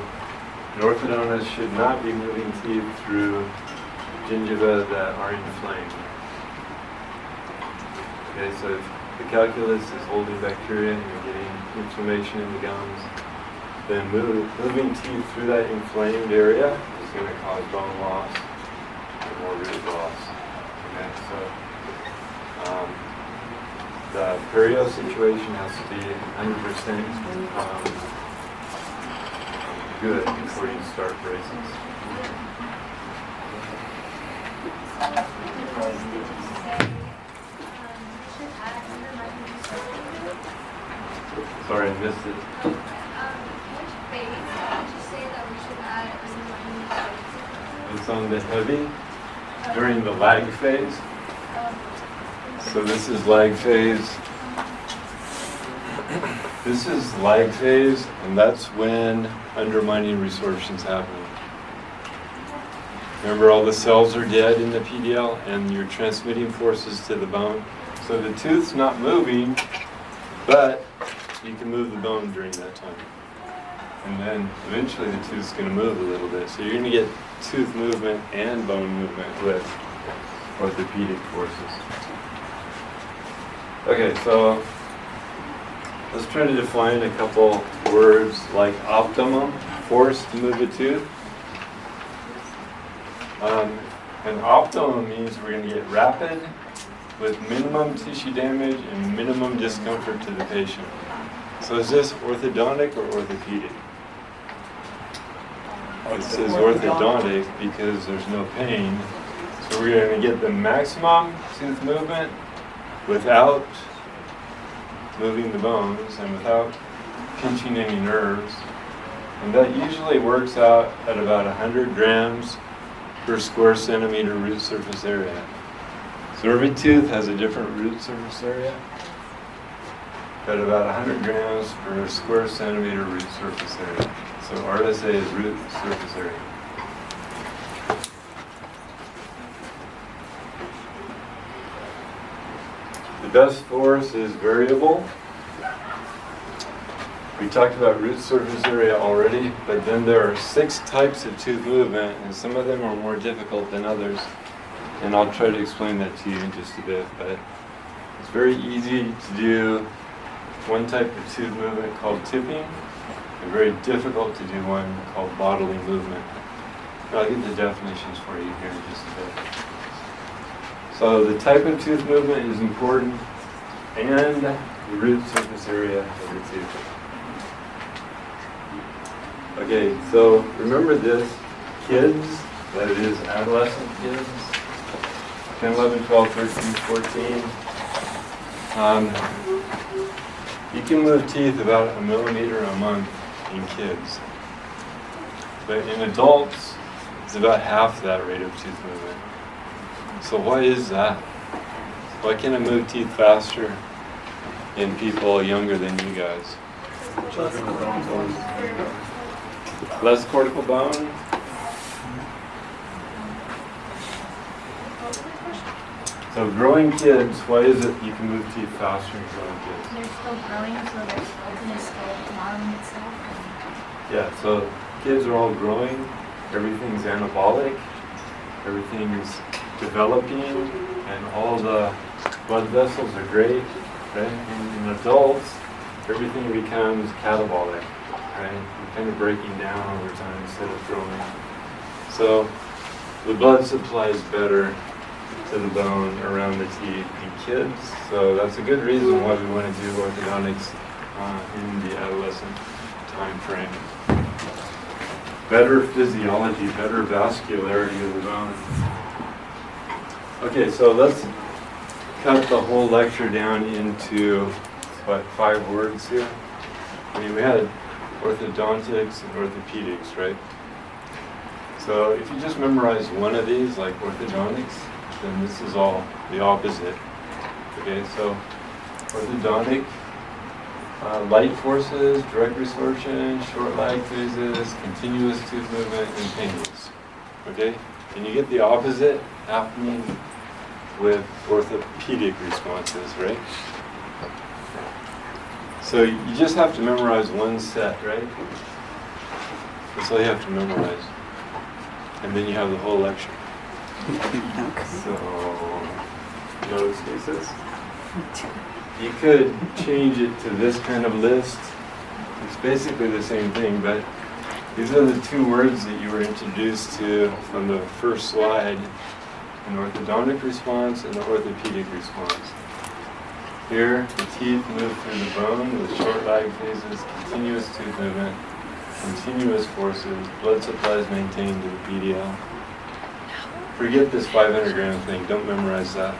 an orthodontist should not be moving teeth through gingiva that are inflamed. Okay, so if the calculus is holding bacteria and you're getting inflammation in the gums, then moving teeth through that inflamed area is going to cause bone loss. more root loss. Okay, so the perio situation has to be 100% good before you start braces. Sorry, I missed it. Which phase did you say that we should add It's on the heavy during the lag phase. So this is lag phase. This is lag phase, and that's when undermining resorption's happening. Remember, all the cells are dead in the PDL, and you're transmitting forces to the bone. So the tooth's not moving, but you can move the bone during that time. And then eventually the tooth's going to move a little bit. So you're going to get tooth movement and bone movement with orthopedic forces. Okay, so let's try to define a couple words like optimum force to move a tooth. An optimum means we're going to get rapid with minimum tissue damage and minimum discomfort to the patient. So is this orthodontic or orthopedic? This is orthodontic because there's no pain. So we're going to get the maximum tooth movement without moving the bones and without pinching any nerves. And that usually works out at about 100 grams per square centimeter root surface area. So every tooth has a different root surface area, but about 100 grams per square centimeter root surface area. So RSA is root surface area. The best force is variable. We talked about root surface area already, but then there are 6 types of tooth movement, and some of them are more difficult than others. And I'll try to explain that to you in just a bit, but it's very easy to do one type of tooth movement called tipping, and very difficult to do one called bodily movement. I'll get the definitions for you here in just a bit. So the type of tooth movement is important, and the root surface area of the tooth. Okay, so remember this, kids, that is adolescent kids, 10, 11, 12, 13, 14. You can move teeth about 1 millimeter a month in kids. But in adults, it's about half that rate of tooth movement. So why is that? Why can't I move teeth faster in people younger than you guys? Less cortical bone? So growing kids, why is it you can move teeth faster in growing kids? They're still growing, so their skeleton is still modeling itself. Yeah, so kids are all growing, everything's anabolic, everything's developing, and all the blood vessels are great, right? In adults, everything becomes catabolic, right? You're kind of breaking down over time instead of growing. So the blood supply is better to the bone around the teeth in kids, so that's a good reason why we want to do orthodontics in the adolescent time frame. Better physiology, better vascularity of the bone. Okay, so let's cut the whole lecture down into, what, 5 words here? I mean, we had orthodontics and orthopedics, right? So if you just memorize one of these, like orthodontics, then this is all the opposite. Okay, so orthodontic, light forces, direct resorption, short lag phases, continuous tooth movement, and painless. Okay, and you get the opposite happening with orthopedic responses, right? So you just have to memorize one set, right? That's all you have to memorize. And then you have the whole lecture. So, no excuses. You could change it to this kind of list. It's basically the same thing, but these are the 2 words that you were introduced to from the first slide an orthodontic response and an orthopedic response. Here, the teeth move through the bone with short lag phases, continuous tooth movement, continuous forces, blood supply is maintained to the PDL. Forget this 500 gram thing, don't memorize that.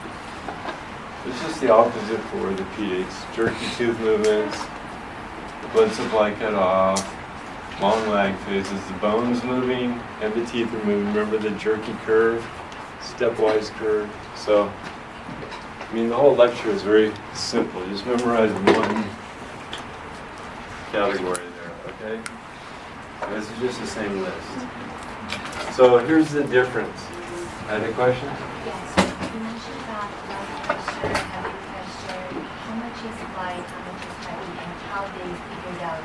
It's just the opposite for orthopedics. Jerky tooth movements, blood supply cut off, long lag phases, the bone's moving and the teeth are moving. Remember the jerky curve, stepwise curve. So, I mean, the whole lecture is very simple. Just memorize one category there, okay? This is just the same list. So here's the difference. Had a question? Yes, you mentioned that blood pressure, heavy pressure, how much is light, how much is heavy, and how they figured out.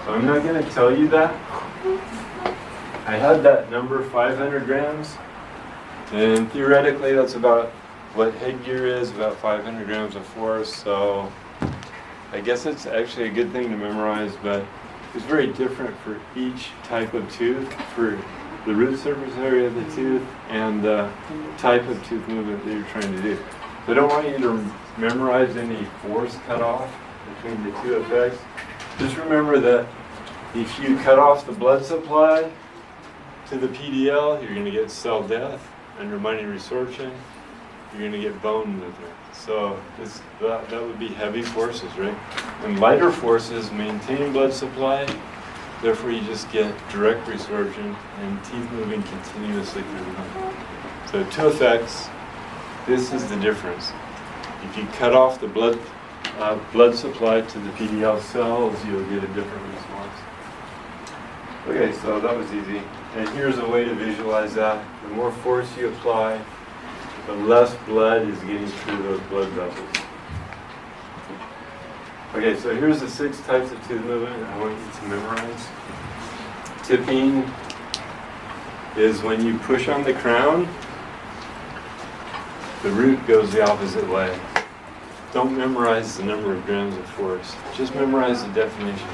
So I'm not going to tell you that. I had that number 500 grams, and theoretically that's about what headgear is, about 500 grams of force, so I guess it's actually a good thing to memorize, but it's very different for each type of tooth, for the root surface area of the tooth and the type of tooth movement that you're trying to do. So I don't want you to memorize any force cutoff between the two effects. Just remember that if you cut off the blood supply to the PDL, you're going to get cell death, undermining resorption, you're going to get bone movement. So that would be heavy forces, right? And lighter forces maintain blood supply, therefore you just get direct resorption and teeth moving continuously through the bone. So two effects, this is the difference. If you cut off the blood supply to the PDL cells, you'll get a different response. Okay, so that was easy. And here's a way to visualize that. The more force you apply, the less blood is getting through those blood vessels. Okay, so here's the 6 types of tooth movement I want you to memorize. Tipping is when you push on the crown, the root goes the opposite way. Don't memorize the number of grams of force, just memorize the definition.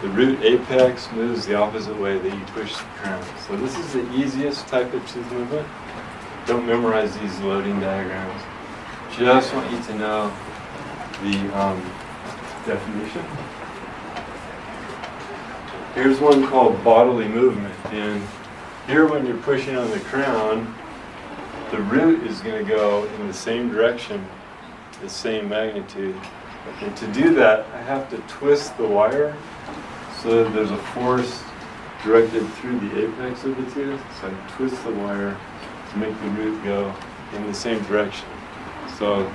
The root apex moves the opposite way that you push the crown. So this is the easiest type of tooth movement. Don't memorize these loading diagrams. Just want you to know the definition. Here's one called bodily movement. And here when you're pushing on the crown, the root is going to go in the same direction, the same magnitude. And to do that, I have to twist the wire so that there's a force directed through the apex of the tooth. So I twist the wire to make the root go in the same direction. So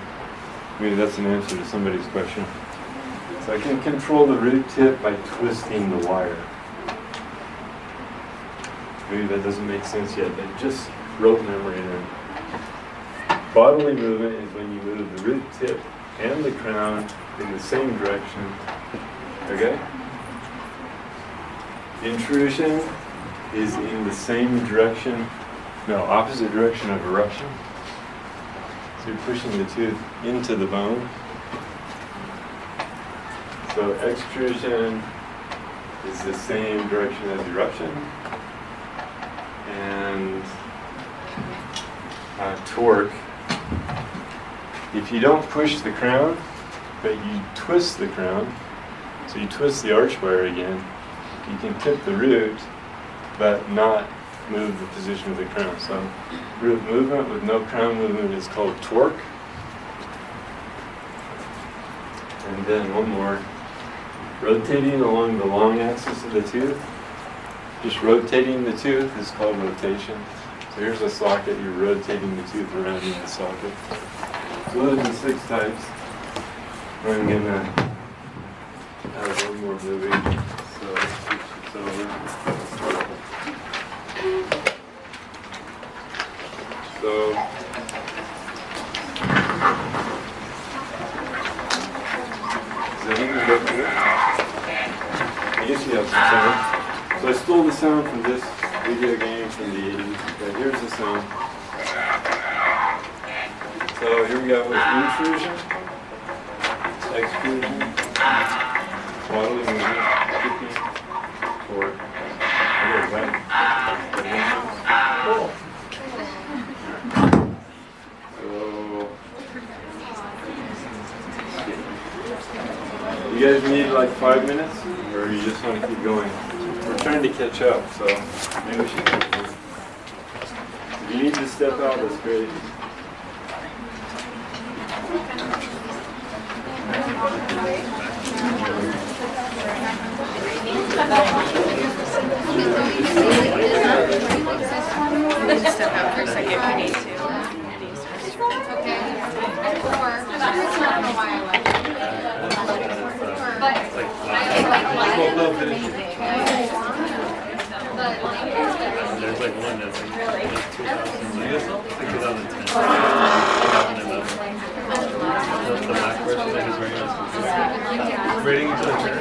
maybe that's an answer to somebody's question. So I can control the root tip by twisting the wire. Maybe that doesn't make sense yet, but just rote memory there. Bodily movement is when you move the root tip and the crown in the same direction. Okay? Intrusion is in the same direction, opposite direction of eruption. So you're pushing the tooth into the bone. So extrusion is the same direction as eruption. And torque, if you don't push the crown, but you twist the crown, so you twist the arch wire again, you can tip the root, but not move the position of the crown. So root movement with no crown movement is called torque. And then one more. Rotating along the long axis of the tooth. Just rotating the tooth is called rotation. So here's a socket, you're rotating the tooth around in the socket. So those are the 6 types. I'm going to have one more movie. So let's switch this over. So, does anything go through it? I guess you have some sound. So I stole the sound from this video game from the 80s. Okay, here's the sound. So here we go with intrusion, extrusion, bodily movement, tipping, torque. Okay, right? Cool. guys need like 5 minutes, or you just want to keep going? We're trying to catch up, so maybe we should. If you need to step out, that's great. Step out for a second if you need to. Okay. Or, I don't know why I like it. But I like There's like one that's like 2010. The black person that is wearing us. Rating each other.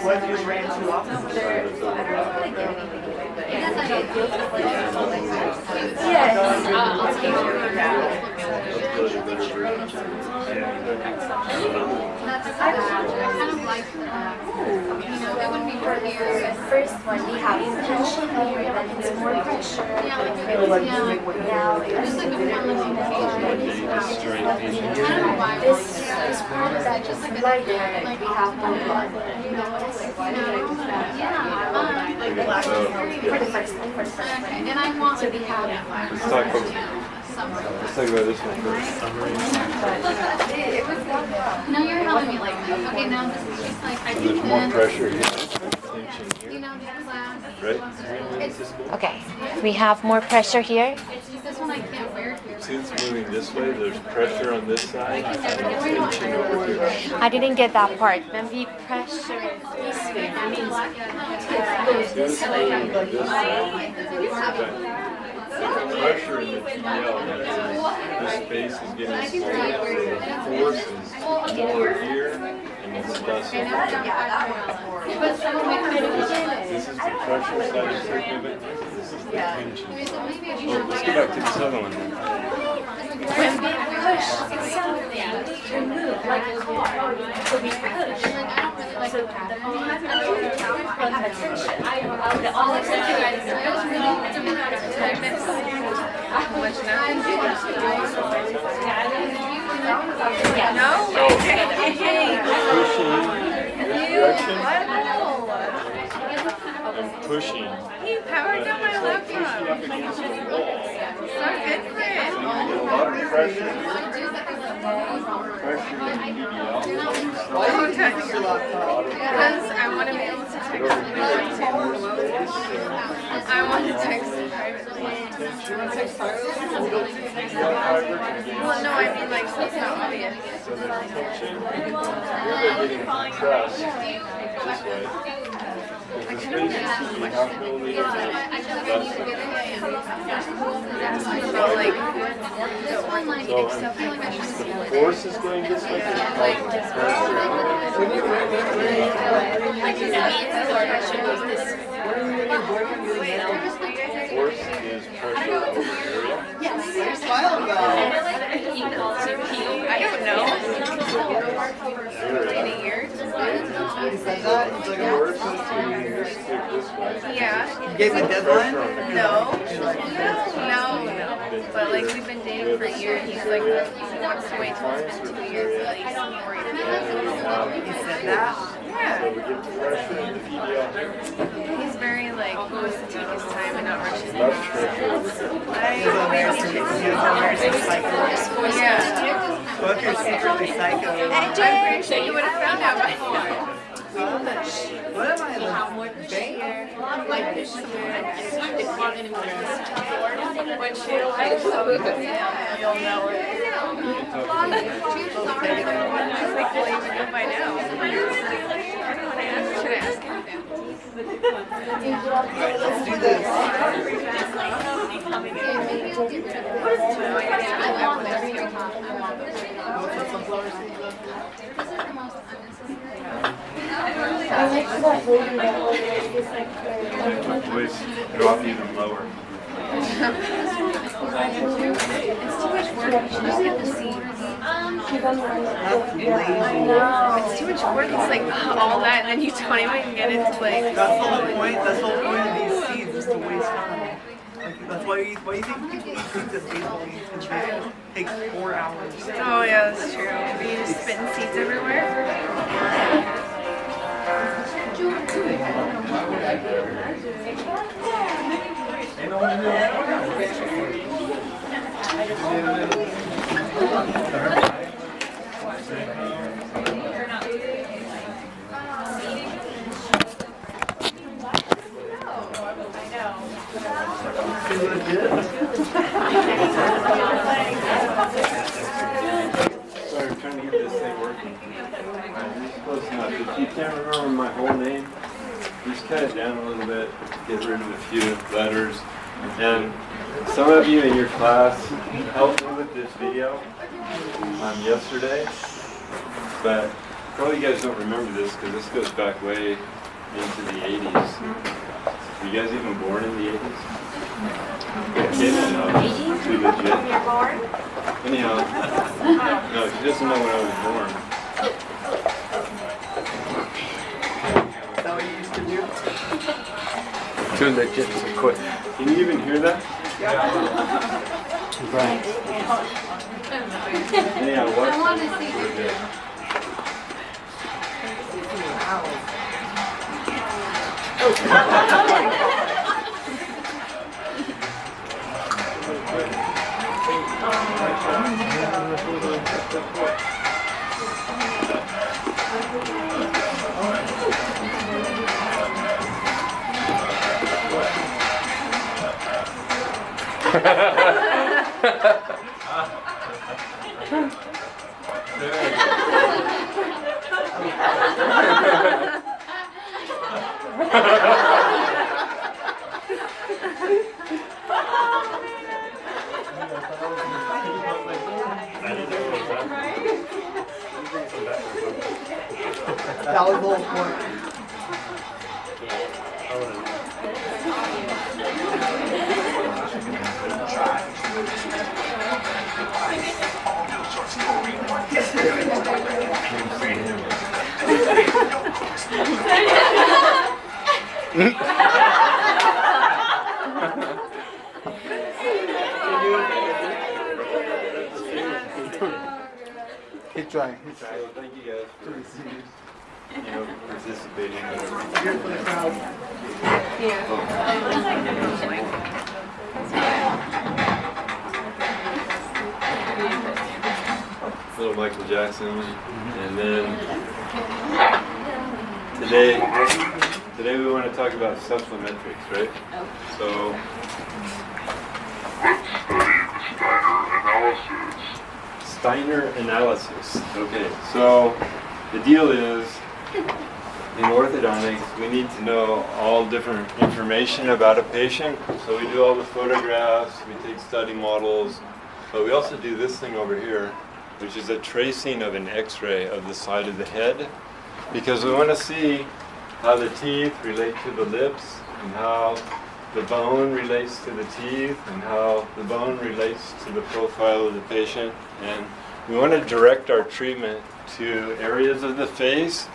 What you ran too often? First one, we have tension here, then it's more pressure. This part that just lighter, we have more blood. For the first one, And I want So we have Let's talk about this one first. No, you're helping me like this. Okay, now this is just like I There's think more then, pressure here. Tension you here. know, this class. Right? Okay, we have more pressure here. This one I can't wear here. See, it's moving this way. There's pressure on this side and tension over here. I didn't get that part. When we pressure this way, that means This way and this side. Pressure in the TL. This space is getting smaller. So the force is more here and it's less over here. But some of my This is the pressure side of the equipment. This is the tension. Oh, let's go back to this other one then. when we push something to move, like a car, so we push. So the attention. All I'm pushing. He powered down my laptop. So good for it. A lot of pressure. Pressure in DDL. Don't touch your laptop. Because I want to be able to text I want to text privately. Well, no, I mean like so it's not obvious. So there's tension. You're getting compressed this way. The space is to be half millimeters. I feel like So the force is going this way. Force is pressure over the area. I don't know. Yeah. You gave me a deadline? No. No. But like we've been dating for years. He's like he wants to wait till it's been 2 years at least before he He said that? Yeah. So we give pressure in the medial. He's very like wants to take his time and not rush his Left things. trachea. He's an American psycho. Yeah. So if you're secretly psycho, I'm pretty sure you would have found out by now. what am I, the bank? You'll know it. By now. Should I ask him? Let's do this. I like that lady that was just like My voice drop even lower. It's too much work. You should just get the seat. she's on the It's too much work. It's like all that, and then you don't even get into like. That's the whole point. That's the whole point of these seeds, is to waste time. Like, that's why you think people eat seeds at baseball games, because it takes 4 hours. Oh yeah, that's true. Are you just spitting seeds everywhere? Sorry, I'm trying to get this thing working. Close enough. If you can't remember my whole name, just cut it down a little bit, get rid of a few letters. And some of you in your class helped me with this video yesterday, but probably you guys don't remember this because this goes back way into the 80s. Were you guys even born in the 80s? Okay, no, too legit. Anyhow, no, she doesn't know when I was born. Is that what you used to do? Too legit to quit. Can you even hear that? Right. Anyhow, what? I want to see We're good. That was the whole point. Keep trying. So thank you guys for participating. Here for the crowd. Little Michael Jackson, and then today we want to talk about supplemetrics, right? So Steiner analysis. Okay, so the deal is, in orthodontics, we need to know all different information about a patient. So we do all the photographs, we take study models, but we also do this thing over here, which is a tracing of an x-ray of the side of the head, because we want to see how the teeth relate to the lips, and how the bone relates to the teeth, and how the bone relates to the profile of the patient. And we want to direct our treatment to areas of the face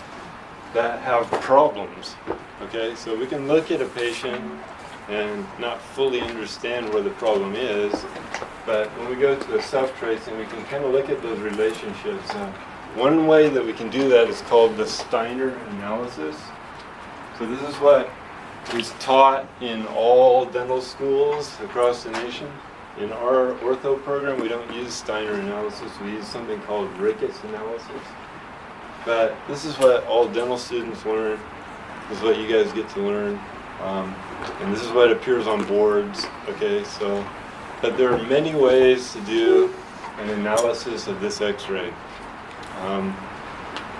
that have problems. Okay, so we can look at a patient and not fully understand where the problem is. But when we go to a self-tracing, we can kind of look at those relationships. One way that we can do that is called the Steiner analysis. So this is what is taught in all dental schools across the nation. In our ortho program, we don't use Steiner analysis. We use something called Ricketts analysis. But this is what all dental students learn. This is what you guys get to learn. And this is what appears on boards. Okay, so, but there are many ways to do an analysis of this X-ray.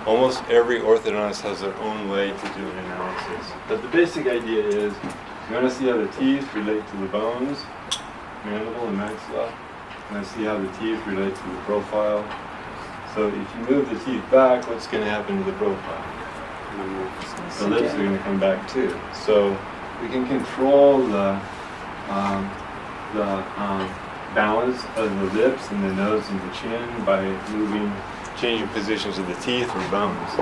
Almost every orthodontist has their own way to do an analysis. But the basic idea is you want to see how the teeth relate to the bones, mandible and maxilla. You want to see how the teeth relate to the profile. So if you move the teeth back, what's going to happen to the profile? The lips are going to come back too. So we can control the balance of the lips and the nose and the chin by changing positions of the teeth or bones.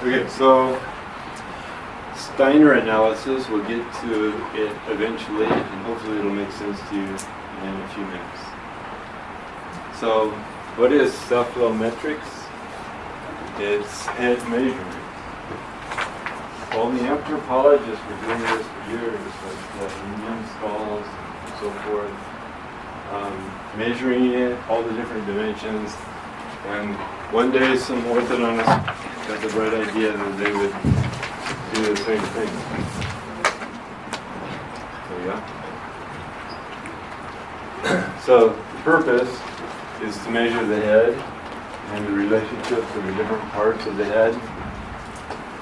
Okay, so Steiner analysis, we'll get to it eventually, and hopefully it'll make sense to you in a few minutes. So, what is cephalometrics? It's head measurement. All the anthropologists were doing this for years, like Indian skulls and so forth, measuring it, all the different dimensions. And one day some orthodontists got the bright idea that they would do the same thing. So so the purpose is to measure the head and the relationships of the different parts of the head.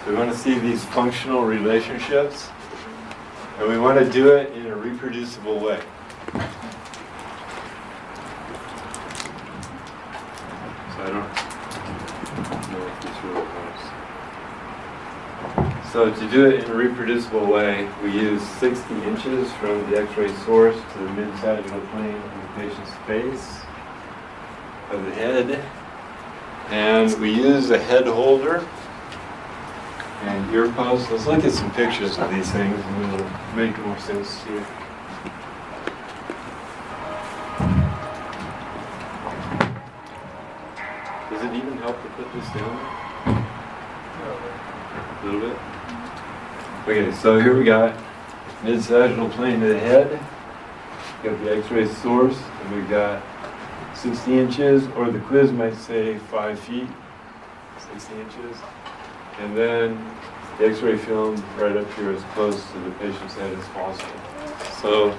So we want to see these functional relationships, and we want to do it in a reproducible way. So I don't know if this really works. So to do it in a reproducible way, we use 60 inches from the X-ray source to the mid-sagittal plane of the patient's face of the head. And we use a head holder and ear posts. Let's look at some pictures of these things and it'll make more sense to you. Does it even help to put this down? A little bit? Okay, so here we got mid-sagittal plane of the head. We got the X-ray source, and we got 60 inches, or the quiz might say 5 feet, 60 inches. And then the X-ray film right up here as close to the patient's head as possible. So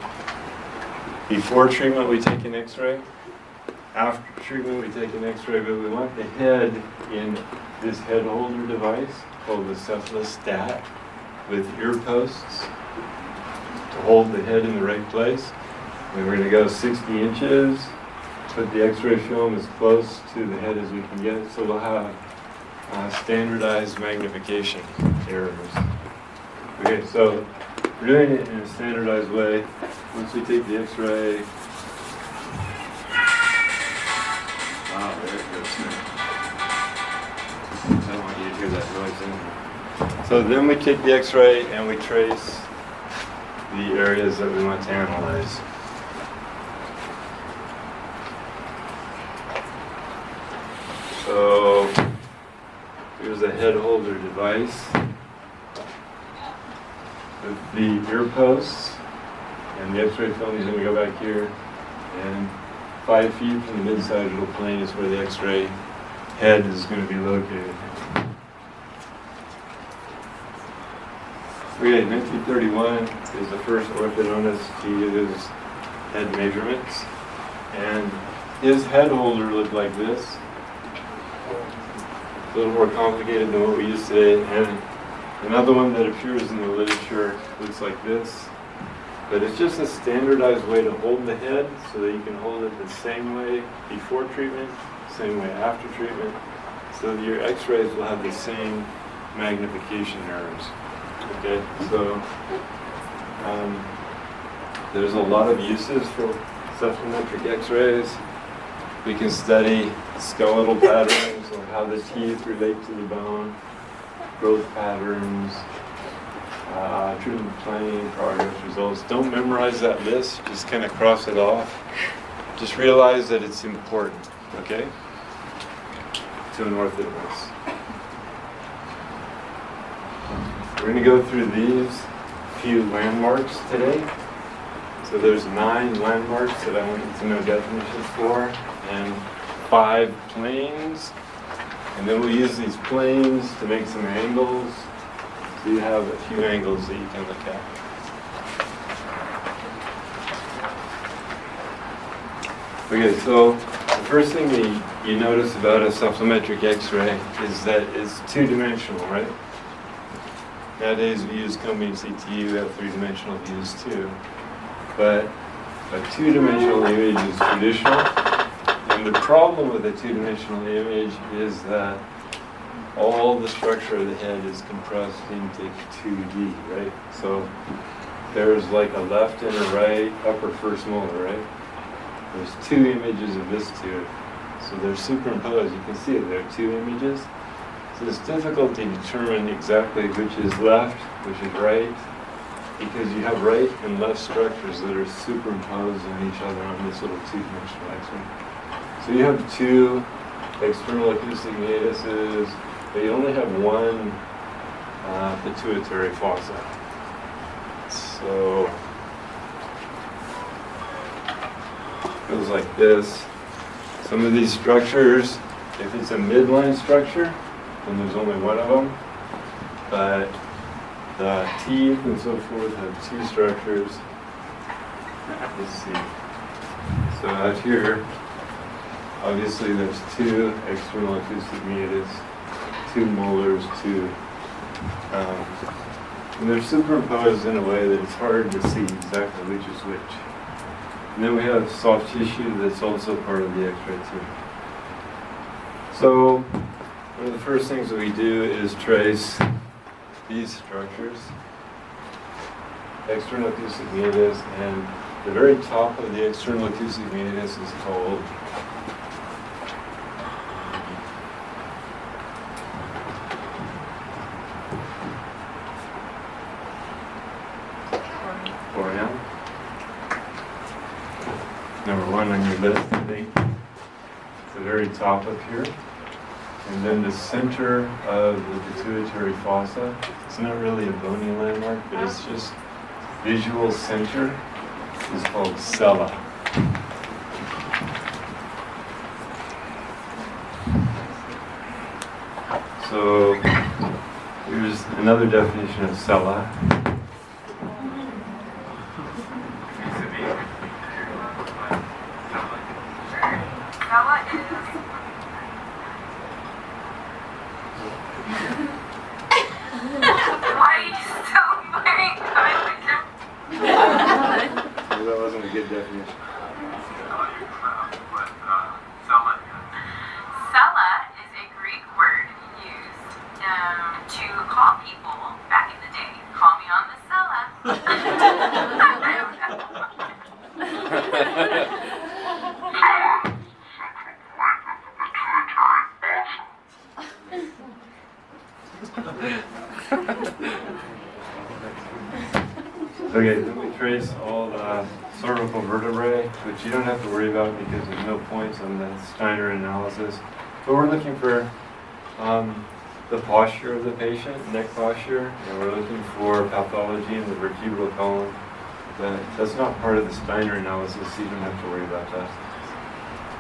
before treatment we take an X-ray. After treatment we take an X-ray, but we want the head in this head holder device called the cephalostat with ear posts to hold the head in the right place. And we're going to go 60 inches, put the X-ray film as close to the head as we can get, so we'll have standardized magnification errors. Okay, so we're doing it in a standardized way. Once we take the X-ray, there it goes. I don't want you to hear that noise in here. So then we take the X-ray and we trace the areas that we want to analyze. So here's a head holder device with the ear posts, and the X-ray film is going to go back here, and 5 feet from the mid-sagittal plane is where the X-ray head is going to be located. Okay, 1931 is the first orthodontist to use head measurements, and his head holder looked like this. A little more complicated than what we use today, and another one that appears in the literature looks like this. But it's just a standardized way to hold the head so that you can hold it the same way before treatment, same way after treatment, so that your X-rays will have the same magnification errors. Okay, so there's a lot of uses for cephalometric X-rays. We can study skeletal patterns, or how the teeth relate to the bone, growth patterns, doctrine, planning, progress, results. Don't memorize that list, just kind of cross it off. Just realize that it's important, okay? To an orthodontist. We're going to go through these few landmarks today. So there's 9 landmarks that I want you to know definitions for, and 5 planes. And then we'll use these planes to make some angles. So you have a few angles that you can look at. Okay, so the first thing that you notice about a supplementary X-ray is that it's 2-dimensional, right? Nowadays we use Cumbian CTU, we have 3-dimensional views too. But a 2-dimensional image is traditional. And the problem with a 2-dimensional image is that all the structure of the head is compressed into 2D, right? So there's like a left and a right upper first molar, right? There's 2 images of this tooth. So they're superimposed. You can see it, there are 2 images. So it's difficult to determine exactly which is left, which is right, because you have right and left structures that are superimposed on each other on this little 2-dimensional X-ray. So you have 2 external acoustic meatuses, but you only have 1 pituitary fossa. So it goes like this. Some of these structures, if it's a midline structure, then there's only 1 of them. But the teeth and so forth have 2 structures. Let's see. So out here, obviously there's 2 external acoustic meatus, 2 molars, 2. And they're superimposed in a way that it's hard to see exactly which is which. And then we have soft tissue that's also part of the X-ray too. So one of the first things that we do is trace these structures, external acoustic meatus, and the very top of the external acoustic meatus is called cornea. Number 1 on your list, I think. It's the very top up here. And then the center of the pituitary fossa. It's not really a bony landmark, but it's just visual center. Is called sella. So here's another definition of sella. That wasn't a good definition. Sella is a Greek word used to call people back in the day. Call me on the Sella. Okay, then we trace all the cervical vertebrae, which you don't have to worry about because there's no points on the Steiner analysis. But we're looking for the posture of the patient, neck posture, and we're looking for pathology in the vertebral column. That's not part of the Steiner analysis, so you don't have to worry about that.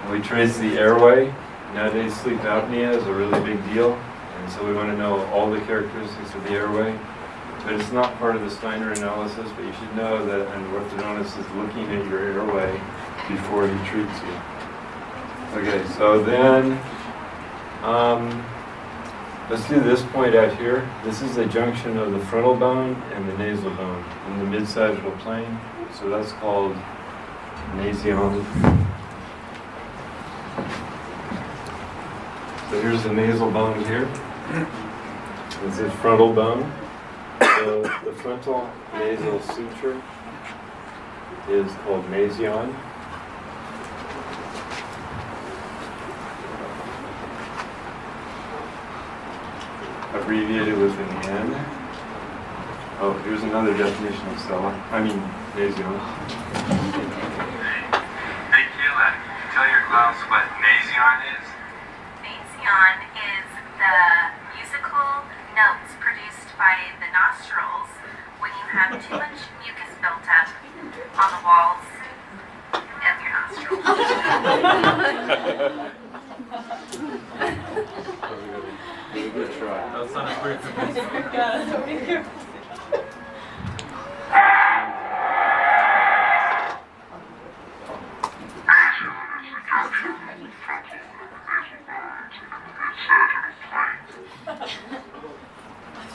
And we trace the airway. Nowadays, sleep apnea is a really big deal, and so we want to know all the characteristics of the airway. But it's not part of the Steiner analysis, but you should know that an orthodontist is looking at your airway before he treats you. Okay, so then let's do this point out here. This is the junction of the frontal bone and the nasal bone in the mid-sagittal plane. So that's called nasion. So here's the nasal bone here. This is frontal bone. So the frontal nasal suture is called nasion. Abbreviated with an N. Oh, here's another definition of stella. I mean, nasion. Hey Kayla, tell your class what nasion is. Nasion is the musical notes produced by the nostrils when you have too much mucus built up on the walls of your nostrils. Good try. That sounds pretty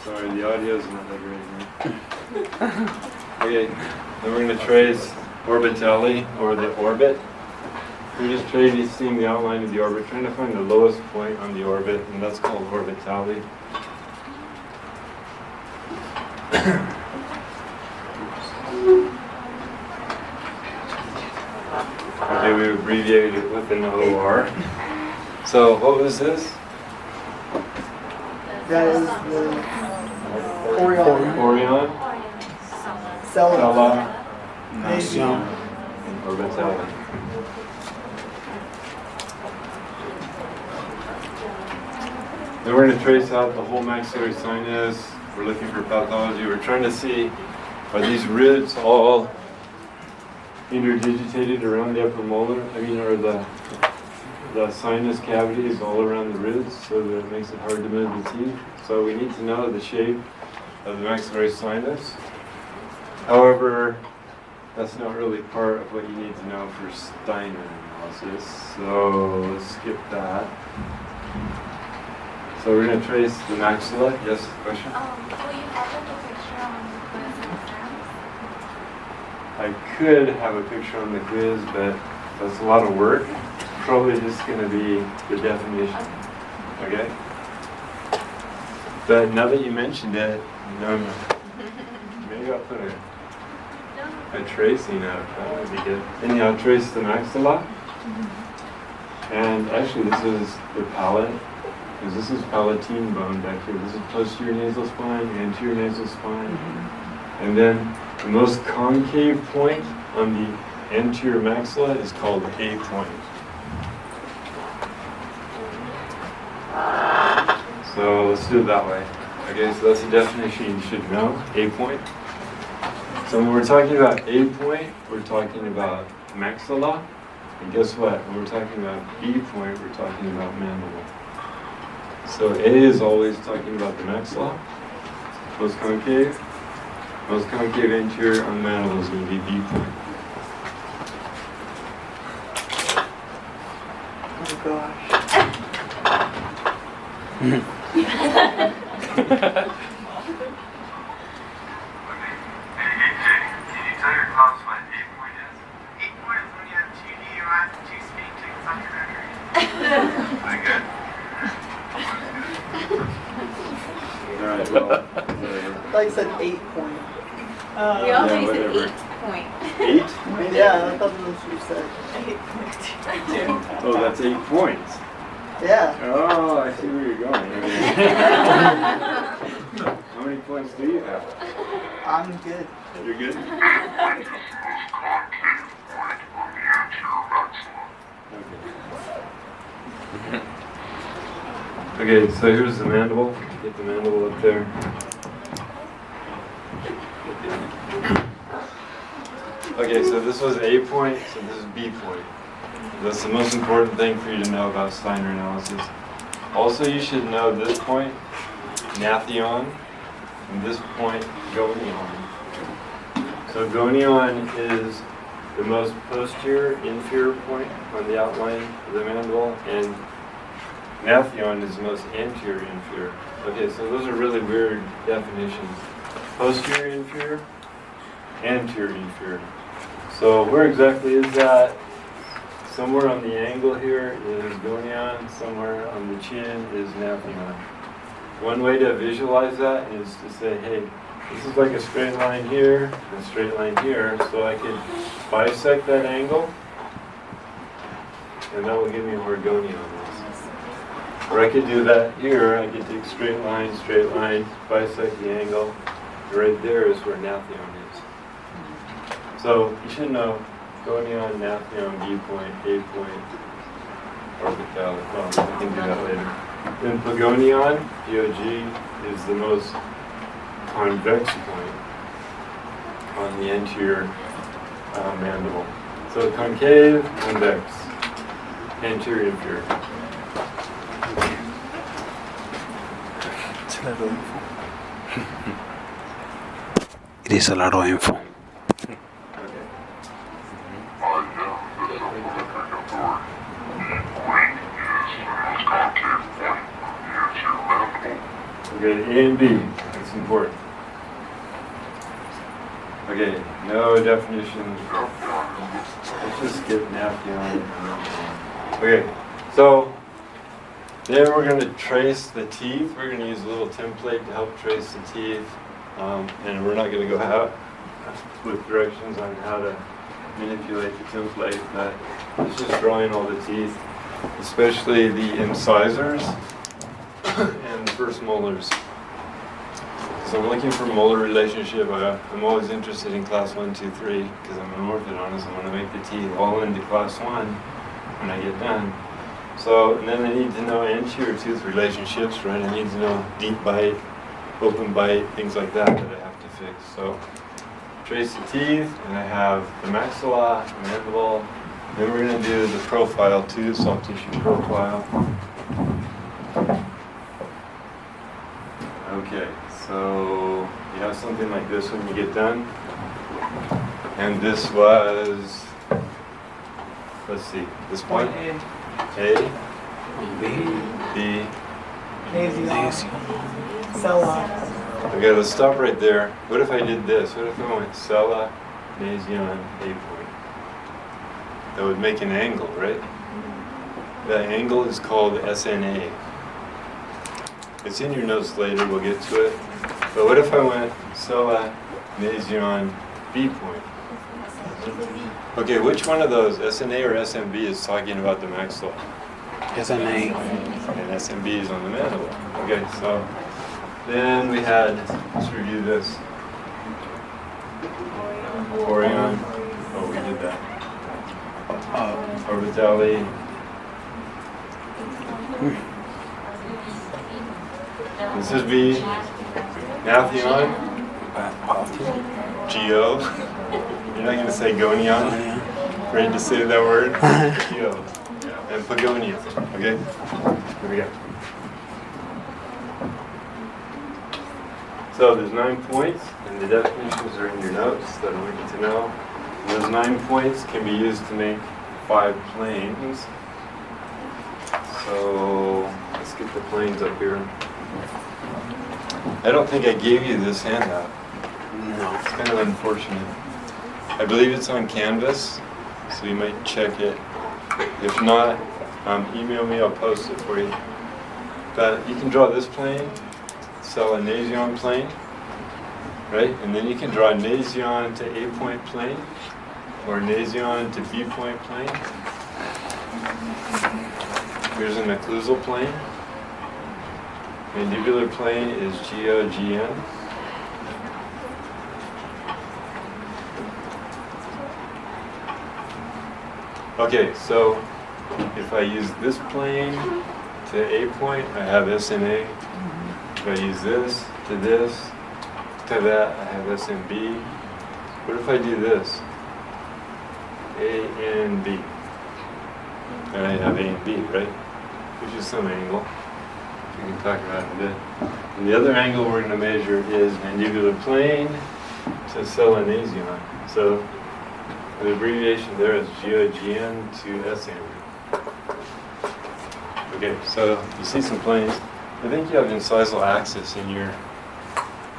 Sorry, the audio's not that great. Okay, then we're going to trace orbitally, or the orbit. We're just tracing the outline of the orbit, trying to find the lowest point on the orbit, and that's called orbitally. Okay, we abbreviated it with an OR. So what was this? That is the Orion. Orion, Cella. Cella, Nasion. and orbitally. Then we're going to trace out the whole maxillary sinus. We're looking for pathology. We're trying to see, are these ribs all interdigitated around the upper molar? I mean, are the sinus cavities all around the ribs so that it makes it hard to move the teeth? So we need to know the shape of the maxillary sinus. However, that's not really part of what you need to know for Steiner analysis. So let's skip that. So we're going to trace the maxilla. Yes, question? Will you have like a picture on the quiz and exams? I could have a picture on the quiz, but that's a lot of work. It's probably just going to be the definition. Okay? But now that you mentioned it, maybe I'll put a tracing up. That would be good. Anyhow, I'll trace the maxilla. And actually, this is the palate. Because this is palatine bone back here. This is posterior nasal spine, anterior nasal spine. And then the most concave point on the anterior maxilla is called A point. So let's do it that way. Okay, so that's the definition you should know, A point. So when we're talking about A point, we're talking about maxilla. And guess what? When we're talking about B point, we're talking about mandible. So A is always talking about the maxilla, most concave anterior on the mandible is going to be B point. Oh gosh. Can you tell your class what 8 point is? 8 point is when you have 2 DUIs and 2 speed tickets on your record. Pretty good. Alright, well, I thought you said 8 point. We all think it's an 8 point. 8? Yeah, I thought that's what you said. Oh, that's 8 points. Yeah. Oh, I see where you're going. How many points do you have? I'm good. You're good? Okay, so here's the mandible. Get the mandible up there. Okay, so this was A point, so this is B point. That's the most important thing for you to know about Steiner analysis. Also, you should know this point, gnathion, and this point, gonion. So gonion is the most posterior inferior point on the outline of the mandible, and gnathion is the most anterior inferior. Okay, so those are really weird definitions. Posterior inferior, anterior inferior. So where exactly is that? Somewhere on the angle here is gonion, somewhere on the chin is gnathion. One way to visualize that is to say, hey, this is like a straight line here, and a straight line here, so I could bisect that angle, and that will give me where gonion is. Or I could do that here, I could take straight line, bisect the angle, right there is where Nathion is. So you should know gonion, Nathion, B point, A point, orbital. Well, we can do that later. Then pagonion, POG, is the most convex point on the anterior mandible. So concave, convex, anterior, inferior. It is a lot of info. Okay, A and B, that's important. Okay, no definitions. Let's just get Nathion. Okay, so then we're going to trace the teeth. We're going to use a little template to help trace the teeth. And we're not going to go out with directions on how to manipulate the template, but it's just drawing all the teeth, especially the incisors and the first molars. So I'm looking for molar relationship. I'm always interested in class 1, 2, 3 because I'm an orthodontist. I want to make the teeth all into class 1 when I get done. So, and then I need to know anterior tooth relationships, right? I need to know deep bite, open bite, things like that that I have to fix. So, trace the teeth, and I have the maxilla, the mandible. Then we're going to do the profile too, soft tissue profile. Okay, so you have something like this when you get done. And this was, let's see, this point? A, B, Cella. Okay, let's stop right there. What if I did this? What if I went Cella, Nasion, A point? That would make an angle, right? That angle is called SNA. It's in your notes later, we'll get to it. But what if I went Cella, Nasion, B point? Okay, which one of those, SNA or SMB, is talking about the maxilla? SNA. And SMB is on the mandible. Okay, so then we had, let's review this. Orion. Oh, we did that. Orbitali. This is B. Nathion. Geo. You're not going to say gonion? Afraid to say that word? Geo. And pagonion. Okay? Here we go. So there's 9 points, and the definitions are in your notes that I want you to know. And those 9 points can be used to make 5 planes. So let's get the planes up here. I don't think I gave you this handout. No. It's kind of unfortunate. I believe it's on Canvas, so you might check it. If not, email me, I'll post it for you. But you can draw this plane, Cella Nasion plane, right? And then you can draw Nasion to A point plane, or Nasion to B point plane. Here's an occlusal plane. Mandibular plane is GOGN. Okay, so if I use this plane to A point, I have SNA. If I use this to that, I have SNB. What if I do this? A and B. And I have A and B, right? Which is some angle. We can talk about it in a bit. And the other angle we're going to measure is mandibular plane to Cella Nasion. So the abbreviation there is GOGN to SN. Okay, so you see some planes. I think you have incisal axis in your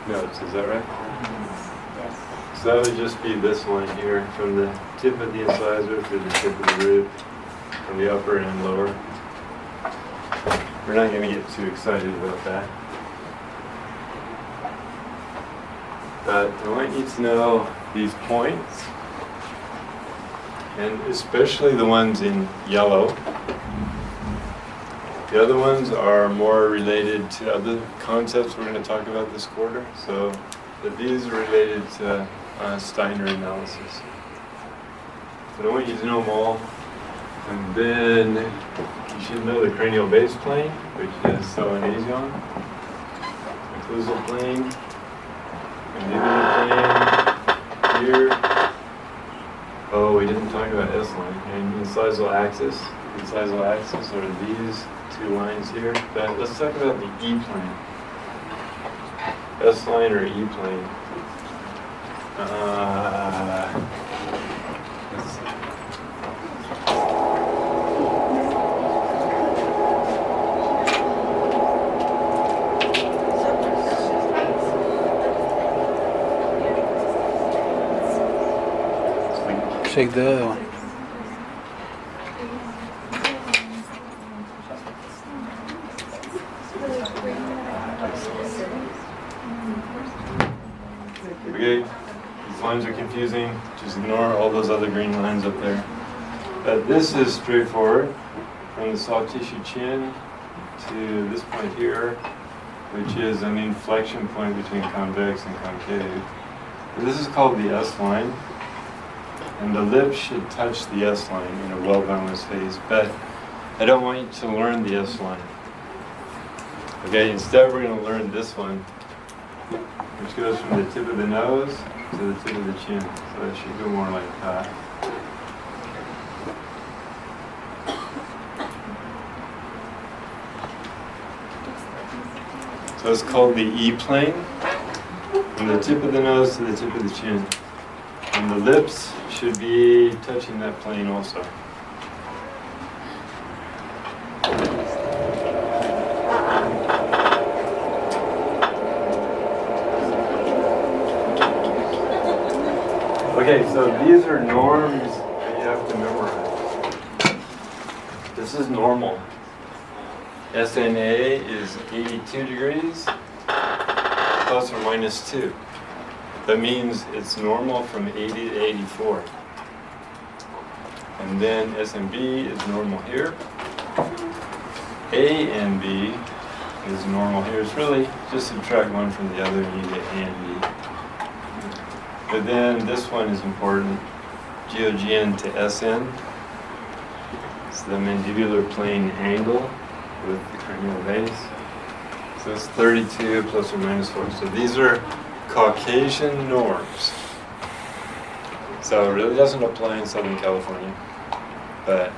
notes, is that right? Yes. So that would just be this one here, from the tip of the incisor to the tip of the root, from the upper and lower. We're not going to get too excited about that. But I want you to know these points, and especially the ones in yellow. The other ones are more related to other concepts we're going to talk about this quarter. So but these are related to Steiner analysis. But I want you to know them all. And then you should know the cranial base plane, which is Selenasion, occlusal plane, mandibular plane, here. Oh, we didn't talk about S-line. And incisal axis. Incisal axis are these two lines here. But let's talk about the E-plane. S-line or E-plane. Let's see. Shake the other one. Okay, these lines are confusing. Just ignore all those other green lines up there. But this is straightforward. From the soft tissue chin to this point here, which is an inflection point between convex and concave. This is called the S-line. And the lips should touch the S-line in a well-balanced face, but I don't want you to learn the S-line. Okay, instead we're going to learn this one, which goes from the tip of the nose to the tip of the chin. So it should go more like that. So it's called the E-plane, from the tip of the nose to the tip of the chin. And the lips should be touching that plane also. Okay, so these are norms that you have to memorize. This is normal. SNA is 82 degrees plus or minus 2. That means it's normal from 80 to 84. And then S and B is normal here. A and B is normal here. It's really just subtract one from the other and you get A and B. But then this one is important. GOGN to SN. It's the mandibular plane angle with the cranial base. So it's 32 plus or minus 4. So these are Caucasian norms. So it really doesn't apply in Southern California, but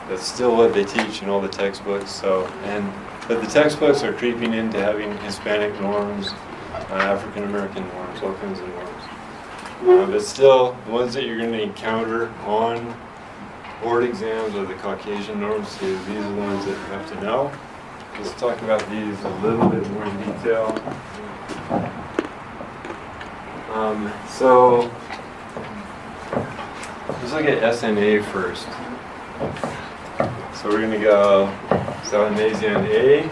that's still what they teach in all the textbooks. So, but the textbooks are creeping into having Hispanic norms, African American norms, all kinds of norms. But still, the ones that you're going to encounter on board exams are the Caucasian norms too. These are the ones that you have to know. Let's talk about these a little bit more in detail. So let's look at SNA first. So we're going to go Salinasian A,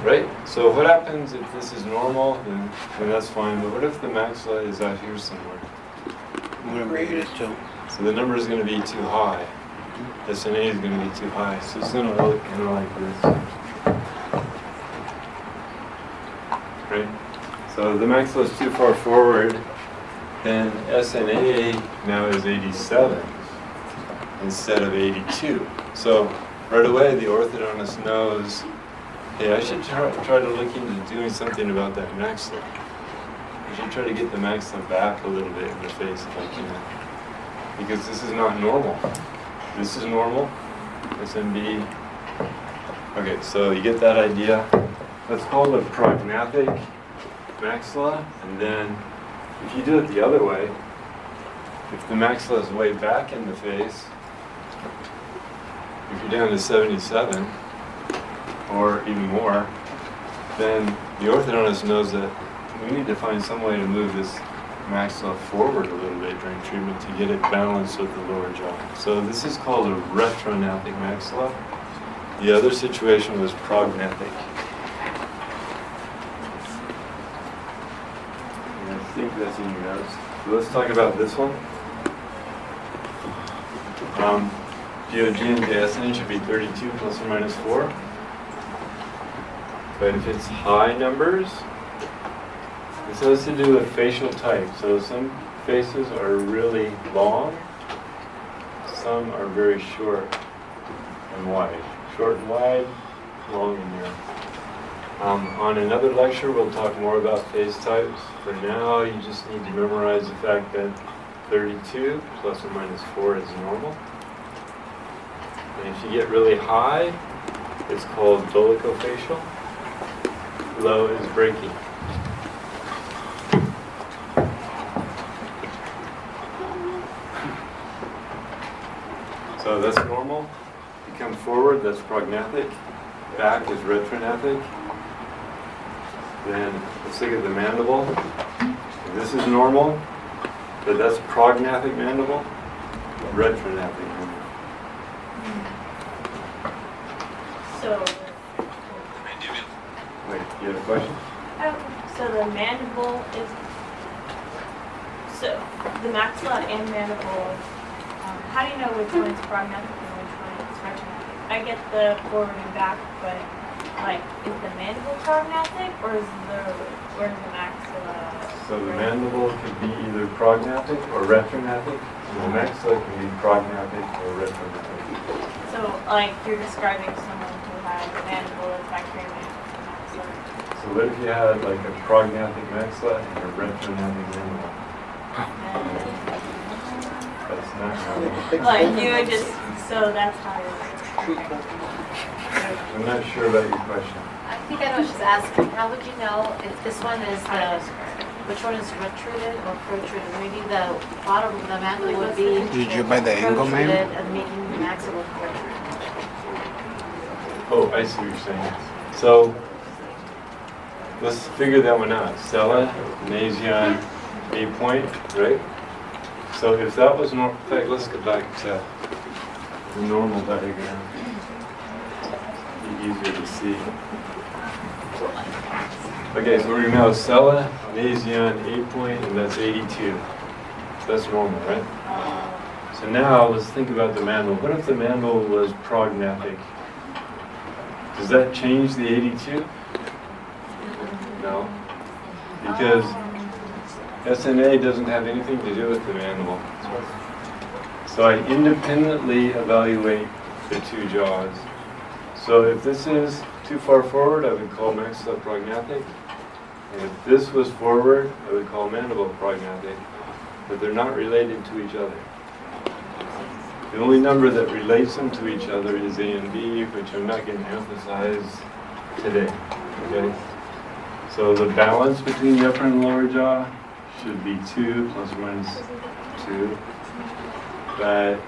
right? So what happens if this is normal, then that's fine. But what if the maxilla is out here somewhere? So the number is going to be too high. SNA is going to be too high. So it's going to look kind of like this. Right? So the maxilla is too far forward, then SNA now is 87 instead of 82. So right away the orthodontist knows, hey, I should try to look into doing something about that maxilla. I should try to get the maxilla back a little bit in the face if I can. Because this is not normal. This is normal. SMB. Okay, so you get that idea. That's called a prognathic maxilla. And then if you do it the other way, if the maxilla is way back in the face, if you're down to 77 or even more, then the orthodontist knows that we need to find some way to move this maxilla forward a little bit during treatment to get it balanced with the lower jaw. So this is called a retrognathic maxilla. The other situation was prognathic. And I think that's in your notes. So let's talk about this one. GOG and JSN should be 32 plus or minus 4. But if it's high numbers, this has to do with facial type. So some faces are really long, some are very short and wide. Short and wide, long and narrow. On another lecture, we'll talk more about face types. For now, you just need to memorize the fact that 32 plus or minus 4 is normal. And if you get really high, it's called dolichofacial. Low is breaking. So that's normal. You come forward, that's prognathic. Back is retrognathic. Then let's look at the mandible. This is normal, but that's prognathic mandible, retrognathic mandible. So, Wait, you have a question? so the mandible is, so the maxilla and mandible, how do you know which one is prognathic and which one is retrognathic? I get the forward and back, but like, is the mandible prognathic or is the maxilla? So the mandible could be either prognathic or retrognathic, and the maxilla can be prognathic or retrognathic. So, like, you're describing someone who has a mandible that's bacterial maxilla. So what if you had like a prognathic maxilla and a retrognathic mandible? That's not how it Like, you would just, so that's how you're. I'm not sure about your question. I think I know what she's asking. How would you know if this one is which one is retruded or protruded? Maybe the bottom of the mandible would be Did you buy the angle, protruded ma'am? and making the maxilla protrude. Oh, I see what you're saying. So let's figure that one out. Stella, nasion, A point, right? So if that was normal, in fact, let's go back to the normal diagram. Be easier to see. Okay, so we're going to have Stella, nasion, A point, and that's 82. So that's normal, right? So now let's think about the mandible. What if the mandible was prognathic? Does that change the 82? No. Because SNA doesn't have anything to do with the mandible. So I independently evaluate the two jaws. So if this is too far forward, I would call maxilla prognathic. And if this was forward, I would call mandible prognathic. But they're not related to each other. The only number that relates them to each other is A and B, which I'm not going to emphasize today. Okay? So the balance between the upper and lower jaw should be 2 plus or minus 2. But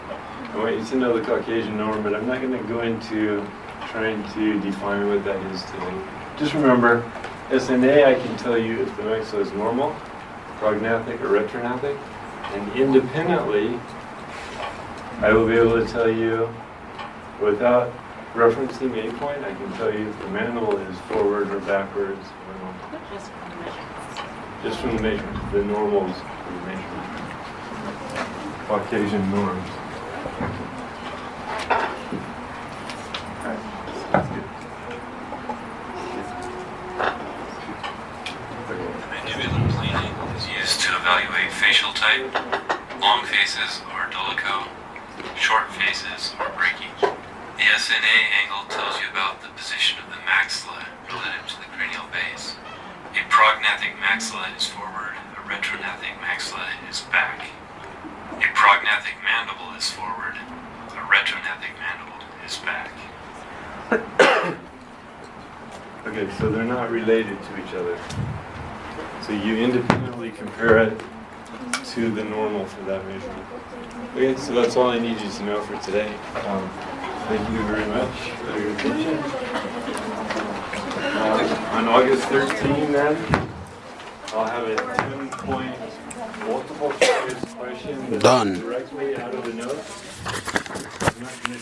I want you to know the Caucasian norm, but I'm not going to go into trying to define what that is today. Just remember, SNA, I can tell you if the maxilla is normal, prognathic, or retrognathic, and independently, I will be able to tell you, without referencing A point, I can tell you if the mandible is forward or backwards or normal. Just from the measurements. Just from the measurement, the normals for the measurement. Caucasian norms. Mandibular planing is used to evaluate facial type. Long faces are dolicho, short faces are breaking. The SNA angle tells you about the position of the maxilla relative to the cranial base. A prognathic maxilla is forward, a retrognathic maxilla is back. A prognathic mandible is forward, a retrognathic mandible is back. Okay, so they're not related to each other. So you independently compare it to the normal for that measurement. Okay, so that's all I need you to know for today. Thank you very much for your attention. On August 13, then, I'll have a 10-point multiple choice question that's Done. directly out of the notes. I'm not gonna